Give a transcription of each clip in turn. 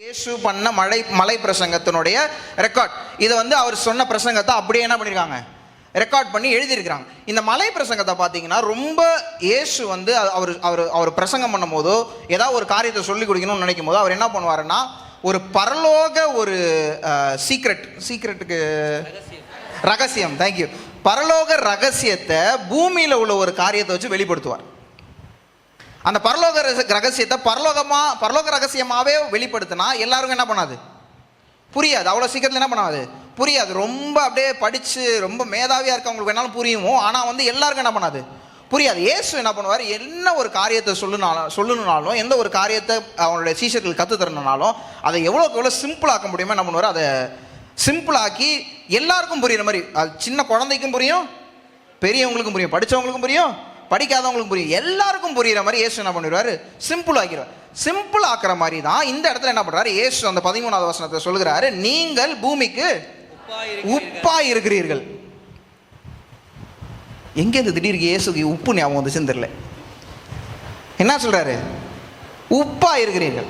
இயேசு பண்ண மலை பிரசங்கத்தினுடைய ரெக்கார்ட். இதை வந்து அவர் சொன்ன பிரசங்கத்தை அப்படியே என்ன பண்ணியிருக்காங்க, ரெக்கார்ட் பண்ணி எழுதியிருக்கிறாங்க. இந்த மலை பிரசங்கத்தை பார்த்தீங்கன்னா ரொம்ப இயேசு வந்து அவர் பிரசங்கம் பண்ணும் போதோ ஏதாவது ஒரு காரியத்தை சொல்லி கொடுக்கணும்னு நினைக்கும் போது அவர் என்ன பண்ணுவாருன்னா, ஒரு பரலோக ஒரு சீக்ரெட்டுக்கு ரகசியம், தேங்க்யூ, பரலோக ரகசியத்தை பூமியில் உள்ள ஒரு காரியத்தை வச்சு வெளிப்படுத்துவார். அந்த பரலோக ரகசியத்தை பரலோக ரகசியமாகவே வெளிப்படுத்தினா எல்லாருக்கும் என்ன பண்ணாது, புரியாது. அவ்வளோ சீக்கிரத்தில் என்ன பண்ணாது, புரியாது. ரொம்ப அப்படியே படித்து ரொம்ப மேதாவியாக இருக்கவங்களுக்கு வேணாலும் புரியுமோ, ஆனால் வந்து எல்லாருக்கும் என்ன பண்ணாது, புரியாது. இயேசு என்ன பண்ணுவார், என்ன ஒரு காரியத்தை சொல்லணுனாலும் எந்த ஒரு காரியத்தை அவங்களுடைய சீஷர்கள் கற்றுத்தரணுனாலும் அதை எவ்வளோ சிம்பிளாக்க முடியுமோ என்ன பண்ணுவார், அதை சிம்பிளாக்கி எல்லாருக்கும் புரியுற மாதிரி. அது சின்ன குழந்தைக்கும் புரியும், பெரியவங்களுக்கும் புரியும், படித்தவங்களுக்கும் புரியும், படிக்காதவங்களுக்கும் புரியும், எல்லாருக்கும் புரியுற மாதிரி இயேசு என்ன பண்ணிடுவார், சிம்பிள் ஆக்கிடுவார். சிம்பிள் ஆக்குற மாதிரி தான் இந்த இடத்துல என்ன பண்ணுறாரு இயேசு, அந்த 13வது வசனத்தை சொல்கிறாரு, நீங்கள் பூமிக்கு உப்பாய் இருக்கிறீர்கள். எங்கேருந்து திடீருக்கு இயேசுக்கு உப்பு ஞாபகம் வந்துச்சுன்னு தெரியல. என்ன சொல்றாரு, உப்பா இருக்கிறீர்கள்.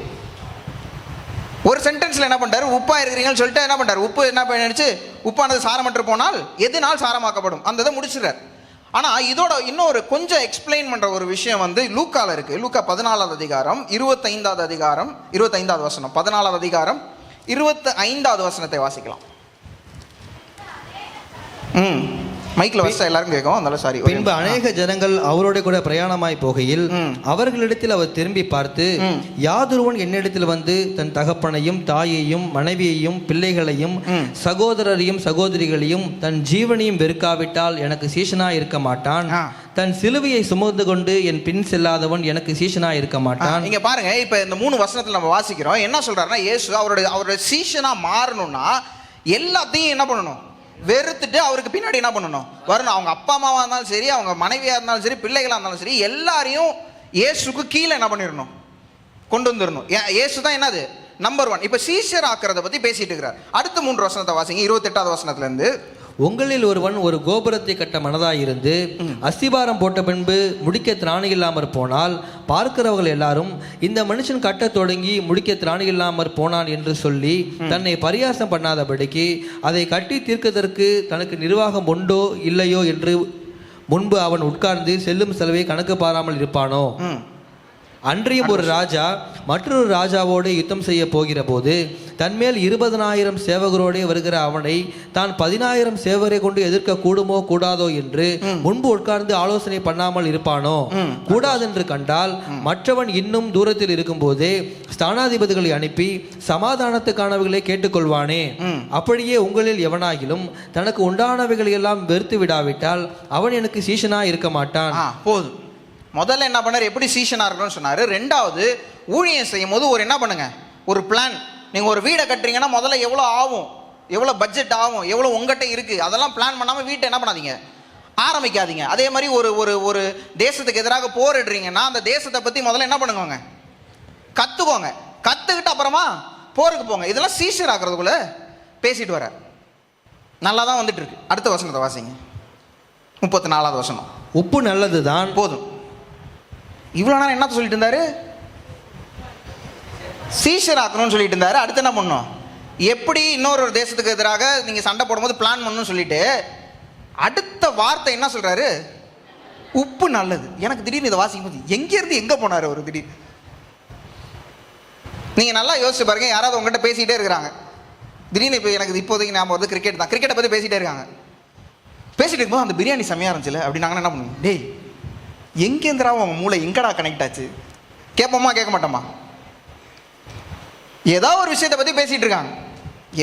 ஒரு சென்டென்ஸ்ல என்ன பண்றாரு, உப்பா இருக்கிறீங்கன்னு சொல்லிட்டு என்ன பண்றாரு, உப்பு என்ன பண்ணிடுச்சு, உப்பானது சாரமற்று போனால் எதுனால் சாரமாக்கப்படும், அந்த இதை முடிச்சுறாரு. ஆனால் இதோட இன்னொரு கொஞ்சம் எக்ஸ்பிளைன் பண்ணுற ஒரு விஷயம் வந்து லூக்கால இருக்குது. லூக்கா 14வது அதிகாரம் 25வது வசனம், 14வது அதிகாரம் 25வது வசனத்தை வாசிக்கலாம். மைக்கில் வசா எல்லாரும் கேட்கும், அதனால சாரி. பின்பு அநேக ஜனங்கள் அவரோட கூட பிரயாணமாய் போகையில் அவர்களிடத்தில் அவர் திரும்பி பார்த்து, யாதொருவன் என்னிடத்தில் வந்து தன் தகப்பனையும் தாயையும் மனைவியையும் பிள்ளைகளையும் சகோதரரையும் சகோதரிகளையும் தன் ஜீவனையும் வெறுக்காவிட்டால் எனக்கு சீஷனாய் இருக்க மாட்டான். தன் சிலுவையை சுமந்து கொண்டு என் பின் செல்லாதவன் எனக்கு சீஷனாய் இருக்க மாட்டான். நீங்க பாருங்க, இப்ப இந்த 3 வசனத்துல நம்ம வாசிக்கிறோம். என்ன சொல்றாருன்னா, இயேசு அவருடைய சீஷனா மாறணும்னா எல்லாத்தையும் என்ன பண்ணணும், வெறுத்துட்டு அவருக்கு பின்னாடி என்ன பண்ணணும், வரணும். அவங்க அப்பா அம்மாவாக இருந்தாலும் சரி, அவங்க மனைவியாக இருந்தாலும் சரி, பிள்ளைகளாக இருந்தாலும் சரி, எல்லாரையும் இயேசுக்கு கீழே என்ன பண்ணிடணும், கொண்டு வந்துடணும். இயேசு தான் என்னது, நம்பர் 1. இப்போ சீஷர் ஆக்கிறத பற்றி பேசிட்டு இருக்கிறார். அடுத்த 3 வசனத்தை வாசிங்க, 28வது வசனத்துலேருந்து. உங்களில் ஒருவன் ஒரு கோபுரத்தை கட்ட மனதாயிருந்து அஸ்திபாரம் போட்ட பின்பு முடிக்க திராணி இல்லாமற் போனால் பார்க்கிறவர்கள் எல்லாரும், இந்த மனுஷன் கட்ட தொடங்கி முடிக்க திராணி இல்லாமற் போனான் என்று சொல்லி தன்னை பரியாசம் பண்ணாதபடிக்கு அதை கட்டி தீர்க்கதற்கு தனக்கு நிர்வாகம் உண்டோ இல்லையோ என்று முன்பு அவன் உட்கார்ந்து செல்லும் செலவை கணக்கு பாராமல் இருப்பானோ? அன்றியும் ஒரு ராஜா மற்றொரு ராஜாவோடு யுத்தம் செய்ய போகிற போது தன்மேல் 20,000 சேவகரோடு வருகிற அவனை தான் 10,000 சேவகரை கொண்டு எதிர்க்க கூடுமோ கூடாதோ என்று முன்பு உட்கார்ந்து ஆலோசனை பண்ணாமல் இருப்பானோ? கூடாதென்று கண்டால் மற்றவன் இன்னும் தூரத்தில் இருக்கும் போதே ஸ்தானாதிபதிகளை அனுப்பி சமாதானத்துக்கானவைகளை கேட்டுக்கொள்வானே. அப்படியே உங்களில் எவனாகிலும் தனக்கு உண்டானவைகளை எல்லாம் வெறுத்து விடாவிட்டால் அவன் எனக்கு சீஷனா இருக்க மாட்டான். போதும். முதல்ல என்ன பண்ணார், எப்படி சீஷனாக இருக்கணும்னு சொன்னார். 2வது, ஊழியம் செய்யும் போது ஒரு என்ன பண்ணுங்க, ஒரு பிளான். நீங்கள் ஒரு வீடை கட்டுறீங்கன்னா முதல்ல எவ்வளோ ஆகும், எவ்வளோ பட்ஜெட் ஆகும், எவ்வளோ உங்கள்கிட்ட இருக்குது, அதெல்லாம் பிளான் பண்ணாமல் வீட்டை என்ன பண்ணாதீங்க, ஆரம்பிக்காதீங்க. அதே மாதிரி ஒரு தேசத்துக்கு எதிராக போரிடுறீங்கன்னா அந்த தேசத்தை பற்றி முதல்ல என்ன பண்ணுங்க, கற்றுக்கோங்க. கற்றுக்கிட்டு அப்புறமா போருக்கு போங்க. இதெல்லாம் சீஷர் ஆகிறதுக்குள்ள பேசிட்டு வர நல்லா தான் வந்துட்டு இருக்கு. அடுத்த வசனத்தை வாசிங்க, 34வது வசனம். உப்பு நல்லது தான். போதும். இவ்வளோ நேரம் என்ன சொல்லிட்டு இருந்தாரு, சீஷர் ஆக்கணும்னு சொல்லிட்டு இருந்தாரு. அடுத்து என்ன பண்ணணும், எப்படி இன்னொரு தேசத்துக்கு எதிராக நீங்கள் சண்டை போடும்போது பிளான் பண்ணணும்னு சொல்லிட்டு அடுத்த வார்த்தை என்ன சொல்றாரு, உப்பு நல்லது. எனக்கு திடீர்னு இதை வாசிக்கும் போது எங்கேருந்து எங்கே போனார் ஒரு திடீர். நீங்கள் நல்லா யோசிச்சு பாருங்க, யாராவது உங்கள்கிட்ட பேசிகிட்டே இருக்கிறாங்க, திடீர்னு இப்போ எனக்கு இப்போதைக்கு ஞாபகம் வந்து கிரிக்கெட் தான், கிரிக்கெட்டை பற்றி பேசிகிட்டே இருக்காங்க. பேசிட்டு இருக்கும்போது அந்த பிரியாணி செம்மையாக இருந்துச்சுல அப்படின்னாங்கன்னா என்ன பண்ணுவோம், டேய் எங்கேந்திரா அவங்க மூளை எங்கடா கனெக்ட் ஆச்சு, கேட்போமா கேட்க மாட்டோமா? ஏதோ ஒரு விஷயத்தை பற்றி பேசிகிட்டு இருக்காங்க,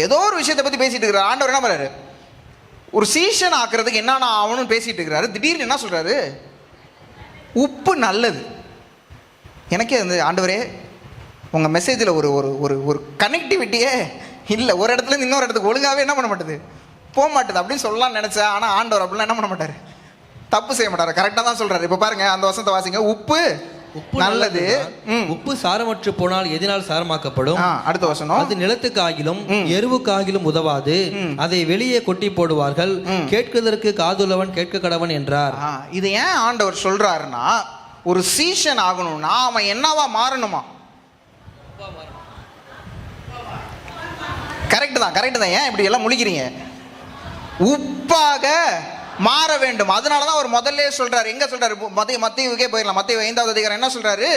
ஏதோ ஒரு விஷயத்தை பற்றி பேசிகிட்டு இருக்கிறார். ஆண்டவர் என்ன பண்ணுறாரு, ஒரு சீஷன் ஆக்குறதுக்கு என்னன்னா ஆகணும்னு பேசிகிட்டு இருக்கிறாரு. திடீர்னு என்ன சொல்கிறாரு, உப்பு நல்லது. எனக்கே வந்து ஆண்டவரே உங்கள் மெசேஜில் ஒரு ஒரு ஒரு கனெக்டிவிட்டியே இல்லை, ஒரு இடத்துலேருந்து இன்னொரு இடத்துக்கு ஒழுங்காகவே என்ன பண்ண மாட்டேது, போக மாட்டேது அப்படின்னு சொல்லலாம்னு நினச்சேன். ஆனால் ஆண்டவர் அப்படிலாம் என்ன பண்ண மாட்டார், தப்பு செய்ய மாட்டார், கரெக்டாக தான் சொல்கிறார். இப்போ பாருங்க அந்த வசனத்தை வாசிங்க, உப்பு நல்லது. உப்பு சாரமற்று போனால் எதனால் சாரமாக்கப்படும்? அடுத்த வசனம், அது நிலத்துக்காகிலும் எருவுக்காகிலும் உதவாது, அதை வெளியே கொட்டி போடுவார்கள், கேட்குவதற்கு காதுள்ளவன் கேட்க கடவன் என்றார். இது ஏன் ஆண்டவர் சொல்றாருன்னா, ஒரு சீஷன் ஆகணும்னா அவன் என்னவா மாறணுமா, கரெக்ட் தான். ஏன் இப்படி எல்லாம் முழிக்கிறீங்க? உப்பாக மாற வேண்டும். அதனாலதான் அவர் முதல்ல சொல்றாரு. எங்க சொல்றாரு? மத்தேயுக்கே போயிடலாம். மத்தேயு 5வது அதிகாரம் என்ன சொல்றாரு?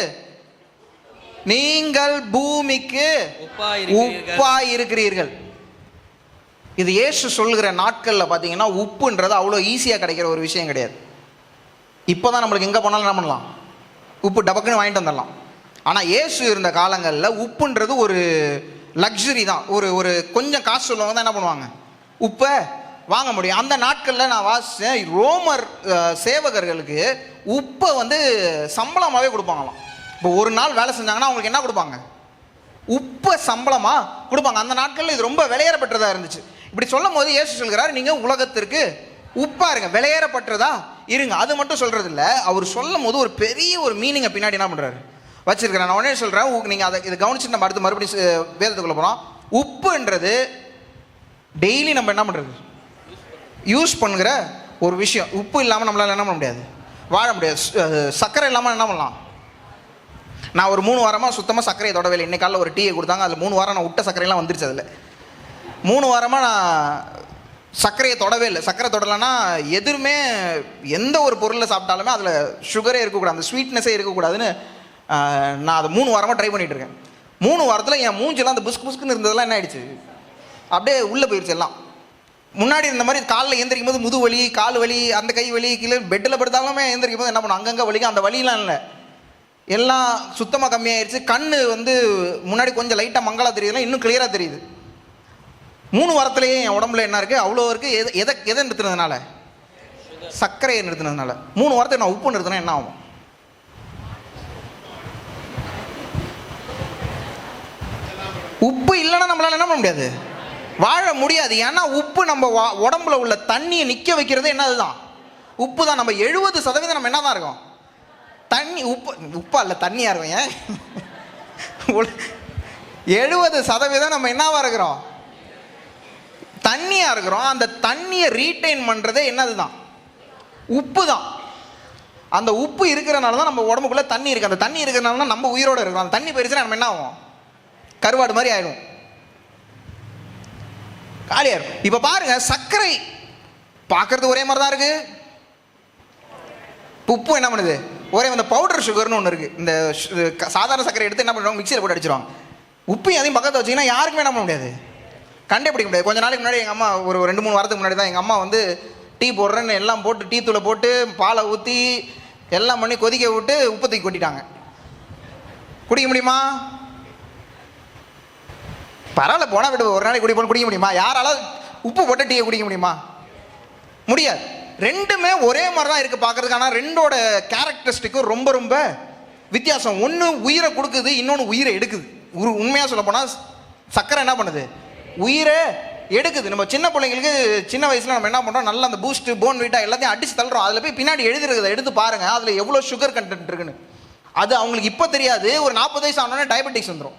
நீங்கள் பூமிக்கு உப்பாய் இருக்கிறீர்கள். இது இயேசு சொல்லுகிற நாட்கள்ல பாத்தீங்கன்னா உப்புன்றது அவ்வளோ ஈஸியா கிடைக்கிற ஒரு விஷயம் கிடையாது. இப்போதான் நம்மளுக்கு எங்க போனாலும் என்ன பண்ணலாம், உப்பு டபக்குன்னு வாங்கிட்டு வந்துடலாம். ஆனா இயேசு இருந்த காலங்களில் உப்புன்றது ஒரு லக்ஸுரி தான். ஒரு கொஞ்சம் காசு சொல்லுவாங்க தான் என்ன பண்ணுவாங்க, உப்பை வாங்க முடியும். அந்த நாட்களில் நான் வாசித்தேன், ரோமர் சேவகர்களுக்கு உப்பை வந்து சம்பளமாகவே கொடுப்பாங்களாம். இப்போ ஒரு நாள் வேலை செஞ்சாங்கன்னா அவங்களுக்கு என்ன கொடுப்பாங்க, உப்பை சம்பளமாக கொடுப்பாங்க. அந்த நாட்களில் இது ரொம்ப விலையேறப்பட்டதாக இருந்துச்சு. இப்படி சொல்லும் போது இயேசு சொல்கிறார், நீங்கள் உலகத்திற்கு உப்பா இருங்க, விலையேறப்பட்டதா இருங்க. அது மட்டும் சொல்றது இல்லை, அவர் சொல்லும் போது ஒரு பெரிய ஒரு மீனிங்கை பின்னாடி என்ன பண்ணுறாரு வச்சிருக்கிறேன். நான் உடனே சொல்கிறேன், நீங்கள் அதை இதை கவனிச்சு நம்ம அடுத்து மறுபடியும் வேதத்துக்குள்ள போகிறோம். உப்புன்றது டெய்லி நம்ம என்ன பண்ணுறது, யூஸ் பண்ணுகிற ஒரு விஷயம். உப்பு இல்லாமல் நம்மளால் என்ன பண்ண முடியாது, வாழ முடியாது. சர்க்கரை இல்லாமல் என்ன பண்ணலாம். நான் ஒரு 3 வாரமாக சுத்தமாக சர்க்கரையை தொடவே இல்லை. இன்னைக்கு காலையில் ஒரு டீயை கொடுத்தாங்க, அதில் 3 வாரம் நான் விட்ட சர்க்கரையெல்லாம் வந்துருச்சு. அதில் 3 வாரமாக நான் சர்க்கரையை தொடவே இல்லை. சர்க்கரை தொடலைன்னா எதுவுமே எந்த ஒரு பொருளில் சாப்பிட்டாலுமே அதில் சுகரே இருக்கக்கூடாது, அந்த ஸ்வீட்னஸே இருக்கக்கூடாதுன்னு நான் அதை 3 வாரமாக ட்ரை பண்ணிகிட்டு இருக்கேன். 3 வாரத்தில் என் மூஞ்செல்லாம் அந்த புஸ்குன்னு இருந்ததெல்லாம் என்ன ஆயிடுச்சு, அப்படியே உள்ளே போயிடுச்சு எல்லாம். முன்னாடி இருந்த மாதிரி காலில் எந்திரிக்கும் போது முது வலி, கால் வலி, அந்த கை வலி, கீழே பெட்டில் படுத்தாலுமே எந்திரிக்கும் போது என்ன பண்ணும், அங்கங்கே வலிக்கும். அந்த வலிலாம் இல்லை, எல்லாம் சுத்தமாக கம்மியாயிருச்சு. கண் வந்து முன்னாடி கொஞ்சம் லைட்டாக மங்களாக தெரியுதுலாம் இன்னும் கிளியராக தெரியுது. 3 வாரத்திலேயே என் உடம்புல என்ன இருக்குது, அவ்வளோ இருக்குது. எதை நிறுத்தினதுனால, சர்க்கரையை நிறுத்தினதுனால. 3 வாரத்தை நான் உப்பு நிறுத்தினா என்ன ஆகும்? உப்பு இல்லைன்னா நம்மளால என்ன பண்ண முடியாது, வாழ முடியாது. ஏன்னா உப்பு நம்ம உடம்புல உள்ள தண்ணியை நிற்க வைக்கிறது என்னதுதான், உப்பு தான். நம்ம 70% நம்ம என்ன தான் இருக்கோம், தண்ணி. உப்பா இல்லை தண்ணியாக இருக்கும். ஏன் 70% நம்ம என்னவா இருக்கிறோம், தண்ணியாக இருக்கிறோம். அந்த தண்ணியை ரீட்டைன் பண்ணுறதே என்னதுதான், உப்பு தான். அந்த உப்பு இருக்கிறனால தான் நம்ம உடம்புக்குள்ளே தண்ணி இருக்குது. அந்த தண்ணி இருக்கிறனால தான் நம்ம உயிரோடு இருக்கிறோம். அந்த தண்ணி போயிடுச்சுன்னா நம்ம என்ன ஆகும், கருவாடு மாதிரி ஆயிடும், காலியா இருக்கும். இப்ப பாருங்க, சர்க்கரை பார்க்கறது ஒரே மாதிரி தான் இருக்கு. உப்பு என்ன பண்ணுது, ஒரே அந்த பவுடர் சுகர்னு ஒன்று இருக்கு. இந்த சாதாரண சர்க்கரை எடுத்து என்ன பண்ணுவாங்க, மிக்சியில் போட்டு அடிச்சிருவாங்க. உப்பையும் அதையும் பக்கத்தில் வச்சிங்கன்னா யாருக்குமே என்ன பண்ண முடியாது, கண்டுபிடிக்க முடியாது. கொஞ்ச நாளைக்கு முன்னாடி எங்கள் அம்மா ஒரு 2-3 வாரத்துக்கு முன்னாடி தான் எங்கள் அம்மா வந்து டீ போடுறேன்னு எல்லாம் போட்டு டீ தூளை போட்டு பாலை ஊற்றி எல்லாம் பண்ணி கொதிக்க விட்டு உப்பு தூக்கி கொட்டிட்டாங்க. குடிக்க முடியுமா? பரவாயில்ல, போனால் விட்டு ஒரு நாளைக்கு குடிக்க முடியுமா? யாரால உப்பு போட்டு டீயை குடிக்க முடியுமா? முடியாது. ரெண்டுமே ஒரே மாதிரி தான் இருக்குது பார்க்கறதுக்கு. ஆனால் ரெண்டோட கேரக்டரிஸ்டிக்கும் ரொம்ப ரொம்ப வித்தியாசம். ஒன்று உயிரை கொடுக்குது, இன்னொன்று உயிரை எடுக்குது. உண்மையாக சொல்ல போனால் சர்க்கரை என்ன பண்ணுது, உயிரை எடுக்குது. நம்ம சின்ன பிள்ளைங்களுக்கு சின்ன வயசில் நம்ம என்ன பண்ணுறோம், நல்லா அந்த பூஸ்ட் போன் வீட்டா எல்லாத்தையும் அடிச்சு தள்ளுறோம். அதில் போய் பின்னாடி எழுதிருக்குது, எடுத்து பாருங்கள் அதில் எவ்வளோ சுகர் கண்டென்ட் இருக்குன்னு. அது அவங்களுக்கு இப்போ தெரியாது. ஒரு 40 வயசு ஆனோடனே டயபெட்டிக்ஸ் வந்துடும்.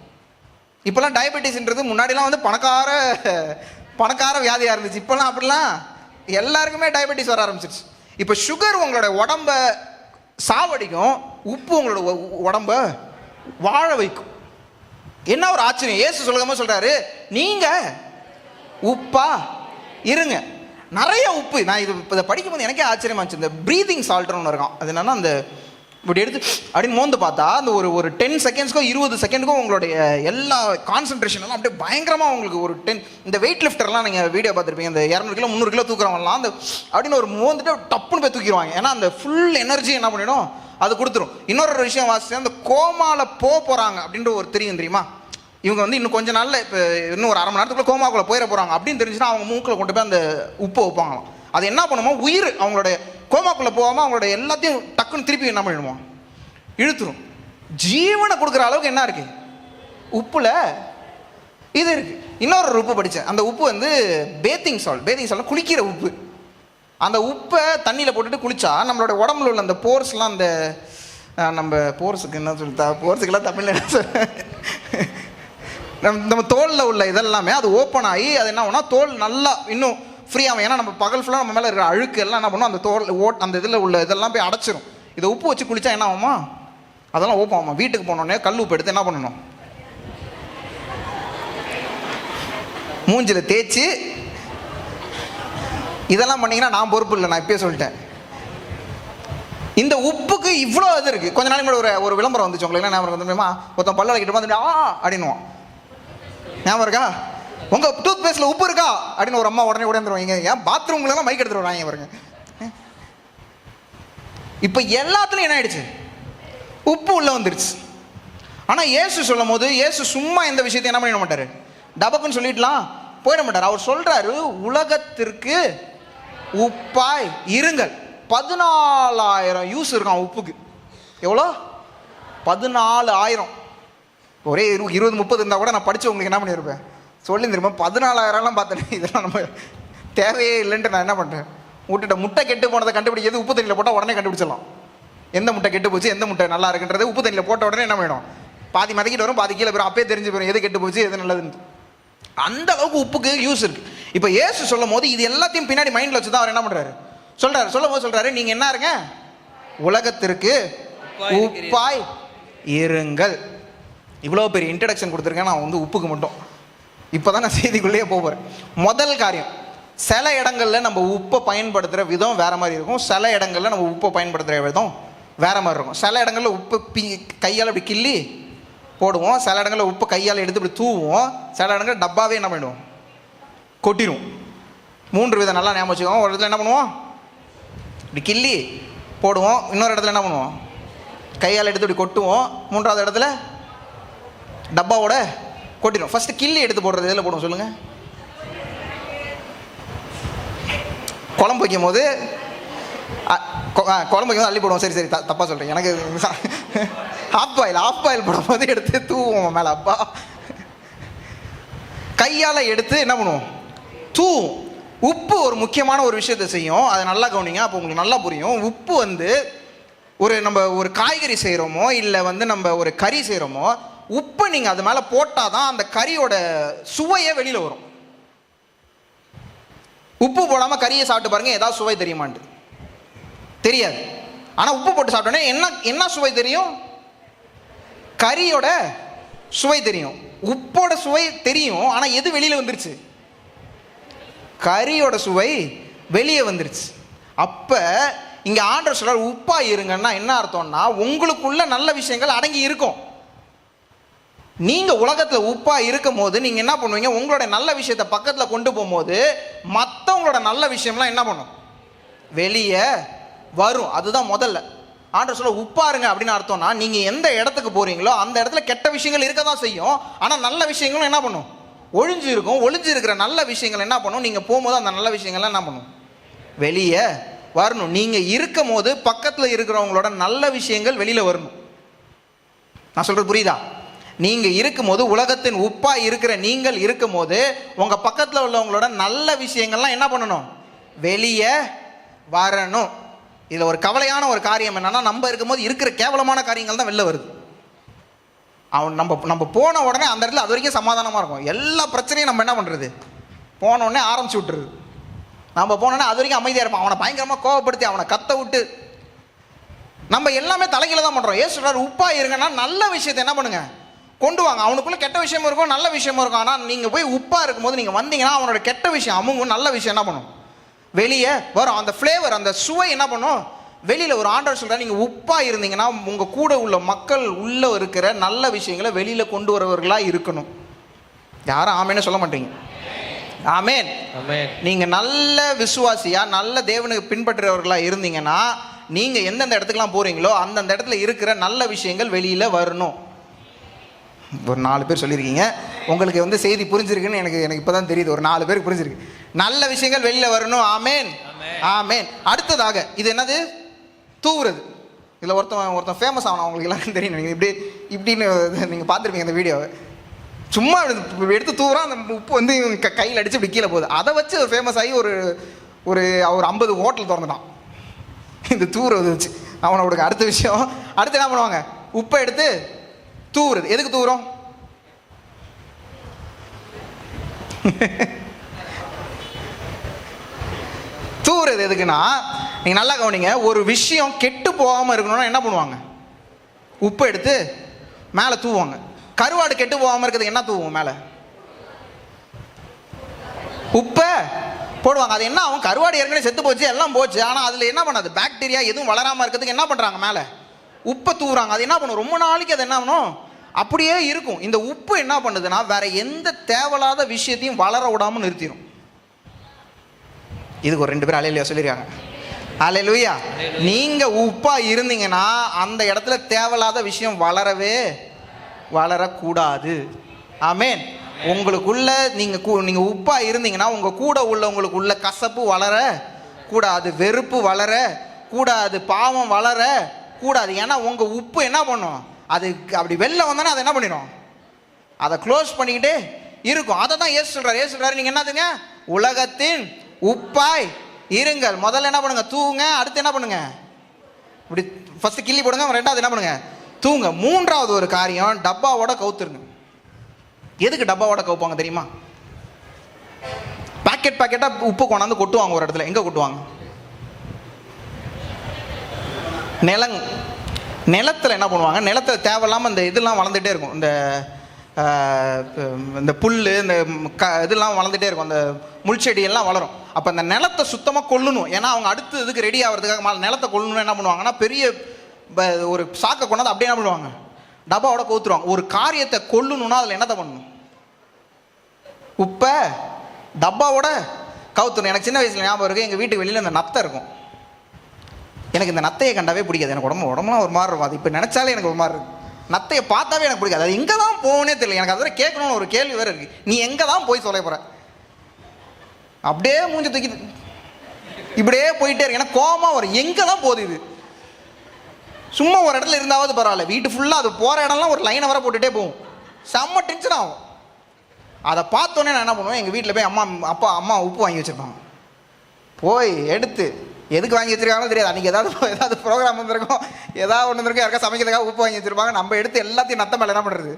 இப்போல்லாம் டயபெட்டிஸ்ன்றது முன்னாடிலாம் வந்து பணக்கார வியாதியாக இருந்துச்சு. இப்போல்லாம் அப்படிலாம் எல்லாருக்குமே டயபெட்டிஸ் வர ஆரம்பிச்சிருச்சு. இப்போ சுகர் உங்களோட உடம்ப சாவடிக்கும், உப்பு உங்களோட உடம்ப வாழ வைக்கும். என்ன ஒரு ஆச்சரியம். இயேசு சொல்றாரு, நீங்க உப்பா இருங்க. நிறைய உப்பு. நான் இதை படிக்கும்போது எனக்கே ஆச்சரியமா இருந்துச்சு. இந்த ப்ரீதிங் சால்ட்னு ஒன்று இருக்கும். அது என்னன்னா, அந்த இப்படி எடுத்து அப்படின்னு மோந்து பார்த்தா அந்த ஒரு 10 செகண்ட்ஸ்க்கோ 20 செகண்டுக்கோ உங்களுடைய எல்லா கான்சன்ட்ரேஷன் எல்லாம் அப்படியே பயங்கரமாக உங்களுக்கு ஒரு இந்த வெயிட் லிஃப்டர்லாம் நீங்கள் வீடியோ பார்த்துருப்பீங்க. இந்த 200 கிலோ 300 கிலோ தூக்குறவங்கலாம் அந்த அப்படின்னு ஒரு மோந்துட்டு டப்புன்னு போய் தூக்கிடுவாங்க. ஏன்னா அந்த ஃபுல் எனர்ஜி என்ன பண்ணிடும், அது கொடுத்துரும். இன்னொரு விஷயம் வாசிச்சு, அந்த கோமால போகிறாங்க அப்படின்ற ஒரு தெரியுமா, இவங்க வந்து இன்னும் கொஞ்ச நாளில் இப்போ இன்னும் ஒரு 1/2 மணி நேரத்துக்குள்ள கோமாக்குள்ளே போயிட போகிறாங்க அப்படின்னு தெரிஞ்சுன்னா அவங்க மூக்கில் கொண்டு போய் அந்த உப்பை வைப்பாங்களாம். அது என்ன பண்ணுமோ, உயிர் அவங்களோட கோமாக்குள்ளே போகாமல் அவங்களோட எல்லாத்தையும் டக்குன்னு திருப்பி என்ன பண்ணிடுமோ, இழுத்துரும். ஜீவனை கொடுக்குற அளவுக்கு என்ன இருக்கு உப்புல, இது இருக்கு. இன்னொரு உப்பு படித்தேன். அந்த உப்பு வந்து பேத்திங் சால்ட் குளிக்கிற உப்பு. அந்த உப்பை தண்ணியில் போட்டுட்டு குளிச்சா நம்மளோட உடம்புல உள்ள அந்த போர்ஸ்லாம், அந்த நம்ம போர்ஸுக்கு என்ன சொல்லிட்டா, போர்ஸுக்கெல்லாம் தமிழில் என்ன சொல்ல, நம்ம தோலில் உள்ள இதெல்லாமே அது ஓப்பன் ஆகி அது என்ன ஆகும்னா, தோல் நல்லா இன்னும் ஃப்ரீயாகும். ஏன்னா நம்ம பகல் ஃபுல்லாக நம்ம மேலே இருக்கிற அழுக்கு எல்லாம் என்ன பண்ணும், அந்த தோல் அந்த இதில் உள்ள இதெல்லாம் போய் அடைச்சிரும். இதை உப்பு வச்சு குளித்தா என்ன ஆகுமா, அதெல்லாம் ஓப்பன் ஆகுமா. வீட்டுக்கு போனோடனே கல் உப்பு எடுத்து என்ன பண்ணணும், மூஞ்சில தேய்ச்சி இதெல்லாம் பண்ணீங்கன்னா நான் பொறுப்பு இல்லை, நான் இப்பயே சொல்லிட்டேன். இந்த உப்புக்கு இவ்வளோ இது இருக்குது. கொஞ்ச நாளைக்கு முன்னாடி ஒரு விளம்பரம் வந்துச்சு, உங்களுக்கு ஞாபகம் வந்து ஒருத்தன் பல்ல வைக்கிட்டு வந்துட்டு அப்படின்னுவோம், ஞாபகம் இருக்கா? உங்கள் டூத் பேஸ்ட்டில் உப்பு இருக்கா அப்படின்னு ஒரு அம்மா உடனே வந்துடுவாங்க. ஏன் பாத்ரூம்லாம் மைக் எடுத்துட்டு வராங்க பாருங்க. இப்போ எல்லாத்துலையும் என்ன ஆயிடுச்சு? உப்பு உள்ள வந்துருச்சு. ஆனால் இயேசு சொல்லும் போது இயேசு சும்மா இந்த விஷயத்தை என்ன பண்ணிட மாட்டார், டபக்குன்னு சொல்லிடலாம் போயிட மாட்டார். அவர் சொல்றாரு, உலகத்திற்கு உப்பாய் இருங்கள். 14,000 யூஸ் இருக்கான் உப்புக்கு. எவ்வளோ? 14,000. ஒரே 20-30 இருந்தால் கூட நான் படித்து உங்களுக்கு என்ன பண்ணியிருப்பேன் சொல்லி திரும்ப 14,000லாம் பார்த்தேன். இதெல்லாம் நம்ம தேவையே இல்லைன்ட்டு நான் என்ன பண்ணுறேன், விட்டுட்டேன். முட்டை கெட்டு போனதை கண்டுபிடிக்கிறது உப்பு தண்ணியில் போட்டால் உடனே கண்டுபிடிச்சிடலாம். எந்த முட்டை கெட்டு போச்சு, எந்த முட்டை நல்லா இருக்குன்றது உப்பு தண்ணியில் போட்ட உடனே என்ன பண்ணிடும், பாதி மதக்கிட்டு வரும், பாதி கீழே போயிடும். அப்பயே தெரிஞ்சு போயிடும் எது கெட்டு போச்சு எது நல்லதுன்னு. அந்த அளவுக்கு உப்புக்கு யூஸ் இருக்கு. இப்போ இயேசு சொல்லும் போது இது எல்லாத்தையும் பின்னாடி மைண்டில் வச்சு தான் அவர் என்ன பண்ணுறாரு சொல்றாரு. சொல்லும் போது சொல்றாரு, நீங்க என்ன இருங்க, உலகத்திற்கு உப்பாய் இருங்கள். இவ்வளோ பெரிய இன்ட்ரடக்ஷன் கொடுத்துருக்கேன் நான் வந்து உப்புக்கு மட்டும். இப்போதான் நான் செய்திக்குள்ளேயே போகிறேன். முதல் காரியம், சில இடங்களில் நம்ம உப்பை பயன்படுத்துகிற விதம் வேற மாதிரி இருக்கும், சில இடங்களில் நம்ம உப்பை பயன்படுத்துகிற விதம் வேற மாதிரி இருக்கும். சில இடங்களில் உப்பு கையால் இப்படி கிள்ளி போடுவோம், சில இடங்களில் உப்பு கையால் எடுத்து இப்படி தூவுவோம், சில இடங்களில் டப்பாவே என்ன பண்ணிடுவோம், கொட்டிடுவோம். 3 விதம் நல்லா ஞாபகம் வச்சுக்கோங்க. ஒரு இடத்துல என்ன பண்ணுவோம், இப்படி கிள்ளி போடுவோம், இன்னொரு இடத்துல என்ன பண்ணுவோம், கையால் எடுத்து இப்படி கொட்டுவோம், 3வது இடத்துல டப்பாவோட கொட்டிடும். ஃபர்ஸ்ட் கிள்ளி எடுத்து போடுறது எதில் போடுவோம் சொல்லுங்கள்? குழம்பு வைக்கும் போது அள்ளி போடுவோம். சரி சரி தப்பாக சொல்கிறேன், எனக்கு ஆஃப் பாயில் போடும் போது எடுத்து தூவோம் மேலே. அப்பா கையால் எடுத்து என்ன பண்ணுவோம், தூவும். உப்பு ஒரு முக்கியமான ஒரு விஷயத்தை செய்யும், அதை நல்லா கவனிங்க, அப்போ உங்களுக்கு நல்லா புரியும். உப்பு வந்து நம்ம ஒரு காய்கறி செய்கிறோமோ இல்லை வந்து நம்ம ஒரு கறி செய்கிறோமோ, உப்பை நீங்கள் அது மேலே போட்டால் தான் அந்த கறியோட சுவையே வெளியில் வரும். உப்பு போடாமல் கறியை சாப்பிட்டு பாருங்கள், ஏதாவது சுவை தெரியுமான்ட்டு தெரியாது. ஆனால் உப்பு போட்டு சாப்பிட்டோன்னே என்ன சுவை தெரியும், கறியோட சுவை தெரியும். உப்போட சுவை தெரியும், ஆனால் எது வெளியில் வந்துருச்சு, கறியோட சுவை வெளியே வந்துருச்சு. அப்போ இங்கே ஆண்டவர் சொல்றார், உப்பா இருங்கன்னா என்ன அர்த்தம்னா, உங்களுக்குள்ள நல்ல விஷயங்கள் அடங்கி இருக்கும். நீங்க உலகத்துல உப்பா இருக்கும் போது நீங்க என்ன பண்ணுவீங்க, உங்களோட நல்ல விஷயத்தை பக்கத்துல கொண்டு போகும்போது மற்றவங்களோட நல்ல விஷயம்லாம் என்ன பண்ணும், வெளியே வரும். அதுதான் முதல்ல ஆண்டவர் சொல்ல உப்பாருங்க அப்படின்னு அர்த்தம்னா, நீங்க எந்த இடத்துக்கு போறீங்களோ அந்த இடத்துல கெட்ட விஷயங்கள் இருக்க தான் செய்யும், ஆனா நல்ல விஷயங்களும் என்ன பண்ணும், ஒளிஞ்சு இருக்கும். ஒளிஞ்சு இருக்கிற நல்ல விஷயங்கள் என்ன பண்ணும், நீங்க போகும்போது அந்த நல்ல விஷயங்கள்லாம் என்ன பண்ணும், வெளியே வரணும். நீங்க இருக்கும் போது பக்கத்துல இருக்கிறவங்களோட நல்ல விஷயங்கள் வெளியில வரணும். நான் சொல்றது புரியுதா? நீங்க இருக்கும்போது, உலகத்தின் உப்பா இருக்கிற நீங்கள் இருக்கும்போது உங்க பக்கத்துல உள்ளவங்களோட நல்ல விஷயங்கள்லாம் என்ன பண்ணணும், வெளியே வரணும். இதுல ஒரு கவலையான ஒரு காரியம் என்னன்னா, நம்ம இருக்கும்போது இருக்கிற கேவலமான காரியங்கள் தான் வெளில வருது. நம்ம போன உடனே அந்த இடத்துல அது வரைக்கும் சமாதானமா இருக்கும். எல்லா பிரச்சனையும் நம்ம என்ன பண்றது, போன உடனே ஆரம்பிச்சு விட்டுருது. நம்ம போனோடனே அது வரைக்கும் அமைதியா இருப்போம். அவனை பயங்கரமா கோவப்படுத்தி அவனை கத்த விட்டு நம்ம எல்லாமே தலைகீழ தான் பண்றோம். ஏன் சொல்றாரு, உப்பா இருங்கன்னா நல்ல விஷயத்தை என்ன பண்ணுங்க, கொண்டு வாங்க. அவனுக்குள்ள கெட்ட விஷயமும் இருக்கும், நல்ல விஷயமும் இருக்கும். ஆனால் நீங்க போய் உப்பா இருக்கும்போது நீங்க வந்தீங்கன்னா அவனோட கெட்ட விஷயம் அவங்க நல்ல விஷயம் என்ன பண்ணும், வெளியே வரும். அந்த ஃப்ளேவர், அந்த சுவை என்ன பண்ணும், வெளியில ஒரு ஆண்டவர் சொல்றாரு, நீங்க உப்பா இருந்தீங்கன்னா உங்க கூட உள்ள மக்கள் உள்ள இருக்கிற நல்ல விஷயங்களை வெளியில கொண்டு வரவர்களா இருக்கணும். யாரும் ஆமேன்னு சொல்ல மாட்டீங்க? ஆமேன். நீங்க நல்ல விசுவாசியா நல்ல தேவனுக்கு பின்பற்றுறவர்களா இருந்தீங்கன்னா நீங்க எந்தெந்த இடத்துக்குலாம் போறீங்களோ அந்தந்த இடத்துல இருக்கிற நல்ல விஷயங்கள் வெளியில வரணும். ஒரு 4 பேர் சொல்லியிருக்கீங்க, உங்களுக்கு வந்து செய்தி புரிஞ்சிருக்குன்னு எனக்கு இப்போதான் தெரியுது. ஒரு 4 பேருக்கு புரிஞ்சிருக்கு. நல்ல விஷயங்கள் வெளியில வரணும். ஆமேன், ஆமேன். அடுத்ததாக இது என்னது, தூவுறது. இதில் ஒருத்தன் ஃபேமஸ் ஆகணும், அவங்களுக்கு எல்லாருக்கும் தெரியும். நீங்கள் இப்படின்னு நீங்கள் பார்த்துருப்பீங்க இந்த வீடியோவை. சும்மா எடுத்து தூவுறான், அந்த உப்பு வந்து கையில் அடித்து இப்படி கீழே போகுது. அதை வச்சு ஃபேமஸ் ஆகி ஒரு 50 ஹோட்டல் திறந்துட்டான் இந்த தூவுறது வச்சு. அவனோட அடுத்த விஷயம், அடுத்து என்ன பண்ணுவாங்க, உப்பை எடுத்து தூவுறது. எதுக்கு தூவுறோம், தூவுறது எதுக்குன்னா, நீங்க நல்லா கவனிங்க, ஒரு விஷயம் கெட்டு போகாம இருக்கணும்னா என்ன பண்ணுவாங்க, உப்பு எடுத்து மேல தூவாங்க. கருவாடு கெட்டு போகாம இருக்கிறது என்ன தூவும் மேல, உப்பை போடுவாங்க. அது என்ன ஆகும்? கருவாடு ஏற்கனவே செத்து போச்சு, எல்லாம் போச்சு. ஆனால் அதில் என்ன பண்ணாது? பாக்டீரியா எதுவும் வளராமல் இருக்கிறதுக்கு என்ன பண்ணுறாங்க? மேலே உப்பை தூவுறாங்க. அது என்ன பண்ணும்? ரொம்ப நாளைக்கு அது என்ன பண்ணும்? அப்படியே இருக்கும். இந்த உப்பு என்ன பண்ணுதுன்னா வேற எந்த தேவையில்லாத விஷயத்தையும் வளர விடாமல் நிறுத்திடும். இதுக்கு ஒரு 2 பேர் அலையிலையா சொல்லியிருக்காங்க. அல்லேலூயா. நீங்க உப்பா இருந்தீங்கன்னா அந்த இடத்துல தேவையில்லாத விஷயம் வளரக்கூடாது. ஆமென். உங்களுக்குள்ள நீங்க உப்பா இருந்தீங்கன்னா உங்க கூட உள்ளவங்களுக்குள்ள கசப்பு வளர கூடாது, வெறுப்பு வளர கூடாது, பாவம் வளர கூடாது. ஏன்னா உங்க உப்பு என்ன பண்ணும்? அது அப்படி வெளில வந்தானே அதை என்ன பண்ணிடும்? அதை க்ளோஸ் பண்ணிக்கிட்டே இருக்கும். அதை தான் ஏசு சொல்றாரு. நீங்க என்னதுங்க? உலகத்தின் உப்பாய் இருங்கள். முதல்ல என்ன பண்ணுங்க? தூங்க. அடுத்து என்ன பண்ணுங்க? இப்படி ஃபர்ஸ்ட் கிள்ளி போடுங்க. ரெண்டாவது என்ன பண்ணுங்க? தூங்க. மூன்றாவது ஒரு காரியம், டப்பாவோட கவுத்துருங்க. எதுக்கு டப்பாவோட கவுப்பாங்க தெரியுமா? பாக்கெட்டா உப்பு கொண்டாந்து கொட்டுவாங்க ஒரு இடத்துல. எங்க கொட்டுவாங்க? நிலத்துல என்ன பண்ணுவாங்க? நிலத்துல தேவையில்லாம இந்த இதெல்லாம் வளர்ந்துட்டே இருக்கும். இந்த புல், இந்த இதெல்லாம் வளர்ந்துட்டே இருக்கும். அந்த முள்செடி எல்லாம் வளரும். அப்போ அந்த நிலத்தை சுத்தமாக கொல்லணும். ஏன்னா அவங்க அடுத்து இதுக்கு ரெடி ஆகிறதுக்காக நிலத்தை கொல்லணும்னு என்ன பண்ணுவாங்கன்னா பெரிய ஒரு சாக்கை கொண்டாந்து அப்படியே என்ன பண்ணுவாங்க? டப்பாவோட கவுத்துருவாங்க. ஒரு காரியத்தை கொல்லணும்னா அதில் என்னத்தை பண்ணணும்? உப்பை டப்பாவோட கவுத்துணும். எனக்கு சின்ன வயசில் ஞாபகம் இருக்குது. எங்கள் வீட்டுக்கு வெளியில் இந்த நத்தை இருக்கும். எனக்கு இந்த நத்தையை கண்டாவே பிடிக்காது. எனக்கு உடம்புலாம் ஒரு மாதிரி இருக்கும். அது இப்போ நினச்சாலே எனக்கு ஒரு மாதிரி இருக்குது. நத்தையை பார்த்தாவே எனக்கு பிடிக்காது. அது எங்கே தான் போகனே தெரியல. எனக்கு அதை கேட்கணும்னு ஒரு கேள்வி வேறு இருக்குது. நீ எங்கே தான் போய் சொல்ல போகிற? அப்படியே மூஞ்சி தூக்கி இப்படியே போயிட்டே இருக்கு. எனக்கு கோபமாக வரும். எங்கே தான் போகுது இது? சும்மா ஒரு இடத்துல இருந்தாவது பரவாயில்ல. வீட்டு ஃபுல்லாக அது போகிற இடம்லாம் ஒரு லைனை வர போட்டுகிட்டே போகும். செம்ம டென்ஷன் ஆகும். அதை பார்த்தோன்னே நான் என்ன பண்ணுவேன்? எங்கள் வீட்டில் போய் அம்மா உப்பு வாங்கி வச்சுருப்பாங்க. போய் எடுத்து எதுக்கு வாங்கி வச்சிருக்காங்களோ தெரியாது. அன்றைக்கி ஏதாவது ப்ரோக்ராம் வந்திருக்கும், ஏதாவது ஒன்று இருக்கும், யாருக்கா சமைக்கிறதுக்காக உப்பு வாங்கி வச்சுருப்பாங்க. நம்ம எடுத்து எல்லாத்தையும் நத்த மேலே என்ன பண்ணுறது?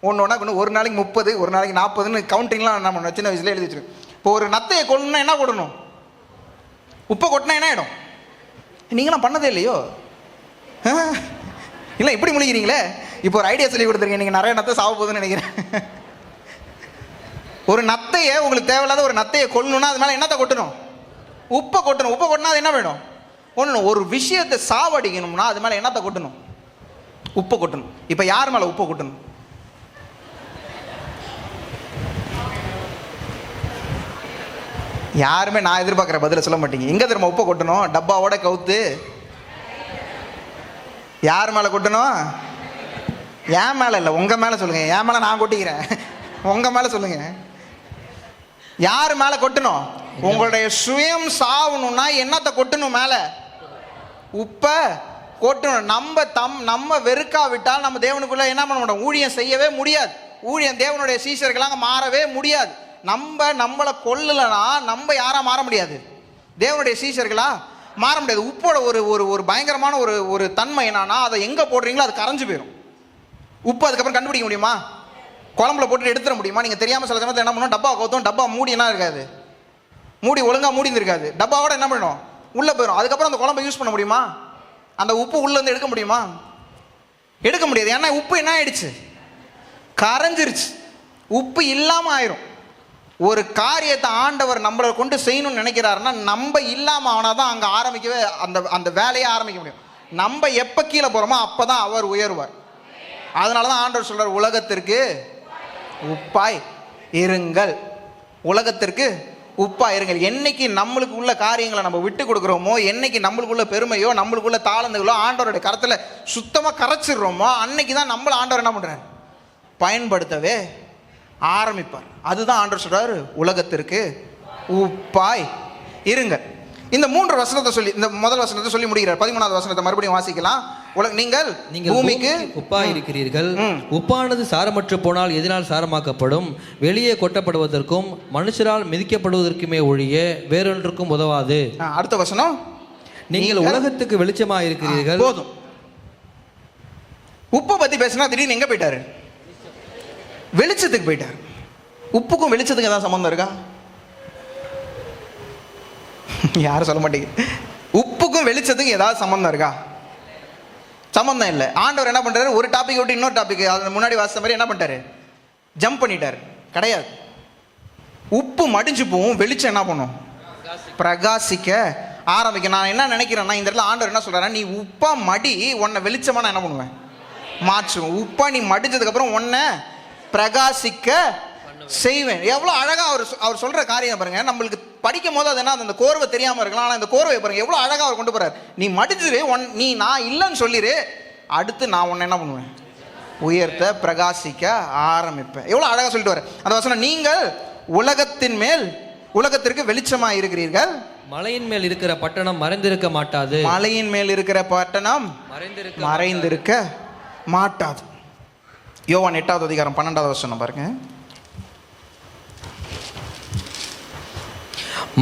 ஒன்று ஒரு நாளைக்கு 30, ஒரு நாளைக்கு 40ன்னு கவுண்டிங்லாம் என்ன பண்ணுவோம்? சின்ன வயசுல எழுதி வச்சிருக்கோம். இப்போ ஒரு நத்தையை கொள்ளணும்னா என்ன கொட்டணும்? உப்பை கொட்டினா என்ன ஆகிடும்? நீங்களாம் பண்ணதே இல்லையோ? இல்லை இப்படி முழிக்கிறீங்களே. இப்போ ஒரு ஐடியா சொல்லி கொடுத்துருக்கீங்க. நீங்கள் நிறைய நத்தை சாவ போகுதுன்னு நினைக்கிறேன். ஒரு நத்தையை, உங்களுக்கு தேவையில்லாத ஒரு நத்தையை கொள்ளணும்னா அது மேலே என்னத்தை கொட்டணும்? உப்பை கொட்டணும். உப்பை கொட்டினா அது என்ன வேணும்? ஒன்று. ஒரு விஷயத்தை சாவடிக்கணும்னா அது மேலே என்னத்தை கொட்டணும்? உப்பை கொட்டணும். இப்போ யார் மேலே உப்பை கொட்டணும்? யாருமே நான் எதிர்பார்க்குற பதில சொல்ல மாட்டீங்க. எங்கே திரும்ப உப்பை கொட்டணும்? டப்பாவோட கவுத்து. யார் மேலே கொட்டணும்? என் மேலே இல்லை, உங்கள் மேலே சொல்லுங்கள். என் மேலே நான் கொட்டிக்கிறேன், உங்கள் மேலே சொல்லுங்கள். யார் மேலே கொட்டணும்? உங்களுடைய சுயம் சாவணும்னா என்னத்தை கொட்டணும்? மேலே உப்பை கொட்டணும். நம்ம வெறுக்காவிட்டால் நம்ம தேவனுக்குள்ள என்ன பண்ண மாட்டோம்? ஊழியம் செய்யவே முடியாது. ஊழியம் தேவனுடைய சீஷர்களாக மாறவே முடியாது. நம்மளை கொல்லலைன்னா நம்ம யாரா மாற முடியாது? தேவனுடைய சீஷர்களா மாற முடியாது. உப்போட ஒரு பயங்கரமான ஒரு தன்மை என்னன்னா, அதை எங்கே போடுறீங்களோ அது கரைஞ்சு போயிடும். உப்பு அதுக்கப்புறம் கண்டுபிடிக்க முடியுமா? குழம்புல போட்டு எடுத்துட முடியுமா? நீங்கள் தெரியாமல் சில சமயத்தில் என்ன பண்ணணும்? டப்பா கவுத்தோம். டப்பா மூடி என்ன இருக்காது? மூடி ஒழுங்காக மூடி இருக்காது. டப்பாவோட என்ன பண்ணணும்? உள்ளே போயிடும். அதுக்கப்புறம் அந்த குழம்பை யூஸ் பண்ண முடியுமா? அந்த உப்பு உள்ளேருந்து எடுக்க முடியுமா? எடுக்க முடியாது. ஏன்னா உப்பு என்ன ஆயிடுச்சு? கரைஞ்சிருச்சு. உப்பு இல்லாமல் ஆயிரும். ஒரு காரியத்தை ஆண்டவர் நம்மளை கொண்டு செய்யணும்னு நினைக்கிறாருன்னா நம்ம இல்லாமல் ஆனால் தான் அங்கே ஆரம்பிக்கவே அந்த வேலையை ஆரம்பிக்க முடியும். நம்ம எப்போ கீழே போகிறோமோ அப்போ தான் அவர் உயர்வார். அதனால தான் ஆண்டவர் சொல்கிறார், உலகத்திற்கு உப்பாய் இருங்கள். உலகத்திற்கு உப்பாய் இருங்கள். என்னைக்கு நம்மளுக்கு உள்ள காரியங்களை நம்ம விட்டு கொடுக்குறோமோ, என்னைக்கு நம்மளுக்குள்ள பெருமையோ நம்மளுக்குள்ள தாளந்துகளோ ஆண்டவருடைய கரத்தில் சுத்தமாக கரைச்சிடுறோமோ, அன்னைக்கு தான் நம்மளை ஆண்டவர் என்ன பண்ணுறார்? பயன்படுத்தவே ஆரம்பிப்பார். அதுதான் ஆண்டவர் சொல்றாரு, உலகத்திற்கு உப்பாய் இருங்க. இந்த 3 வசனத்தை சொல்லி, இந்த முதல் வசனத்தை சொல்லி முடிக்கிறார். 13வது வசனத்தை மறுபடியும் வாசிக்கலாம். நீங்கள் பூமிக்கு உப்பாய் இருக்கிறீர்கள். உப்பானது சாரமற்று போனால் எதனால் சாரமாக்கப்படும்? வெளியே கொட்டப்படுவதற்கும் மனுஷரால் மிதிக்கப்படுவதற்குமே ஒழிய வேறொன்றுக்கும் உதவாது. அடுத்த வசனம், நீங்கள் உலகத்துக்கு வெளிச்சமா இருக்கிறீர்கள். போதும். உப்பை பத்தி பேசினா திடீர்னு எங்க போயிட்டாரு? வெளிச்சத்துக்கு போயிட்டார். உப்புக்கும் வெளிச்சத்துக்கு ஏதாவது சம்பந்தம் இருக்கா? யாரும் சொல்ல மாட்டேங்க. உப்புக்கும் வெளிச்சத்துக்கும் ஏதாவது சம்பந்தம் இருக்கா? சம்பந்தம் இல்லை. ஆண்டவர் என்ன பண்றாரு? ஒரு டாபிக் விட்டு இன்னொரு டாபிக், அது முன்னாடி வாசித்த மாதிரி என்ன பண்ணிட்டாரு? ஜம்ப் பண்ணிட்டாரு. கிடையாது. உப்பு மடிஞ்சு போகும், வெளிச்சம் என்ன பண்ணும்? பிரகாசிக்க ஆரம்பிக்கும். நான் என்ன நினைக்கிறேன்னா, இந்த இடத்துல ஆண்டவர் என்ன சொல்றாரு, நீ உப்பா மடி, உன்னை வெளிச்சமா நான் என்ன பண்ணுவேன்? மாற்றுவேன். உப்பா நீ மடிஞ்சதுக்கப்புறம் உன்னை பிரகாசிக்க செய்வேன். எவ்வளோ அழகாக அவர் சொல்கிற காரியம் பாருங்க. நம்மளுக்கு படிக்கும் போது அது என்ன, அந்த கோர்வை தெரியாமல் இருக்கலாம். ஆனால் இந்த கோர்வை பாருங்க எவ்வளோ அழகாக அவர் கொண்டு போகிறார். நீ மடிச்சிரு, நீ நான் இல்லைன்னு சொல்லிடு, அடுத்து நான் உன்னை என்ன பண்ணுவேன்? உயர்த்த பிரகாசிக்க ஆரம்பிப்பேன். எவ்வளோ அழகாக சொல்லிட்டு வர அந்த வசனம். நீங்கள் உலகத்தின் மேல், உலகத்திற்கு வெளிச்சமாக இருக்கிறீர்கள். மலையின் மேல் இருக்கிற பட்டணம் மறைந்திருக்க மாட்டாது. மலையின் மேல் இருக்கிற பட்டணம் மறைந்திருக்க மாட்டாது. யோவான் 8வது அதிகாரம் 12வது வசனம் பாருங்க.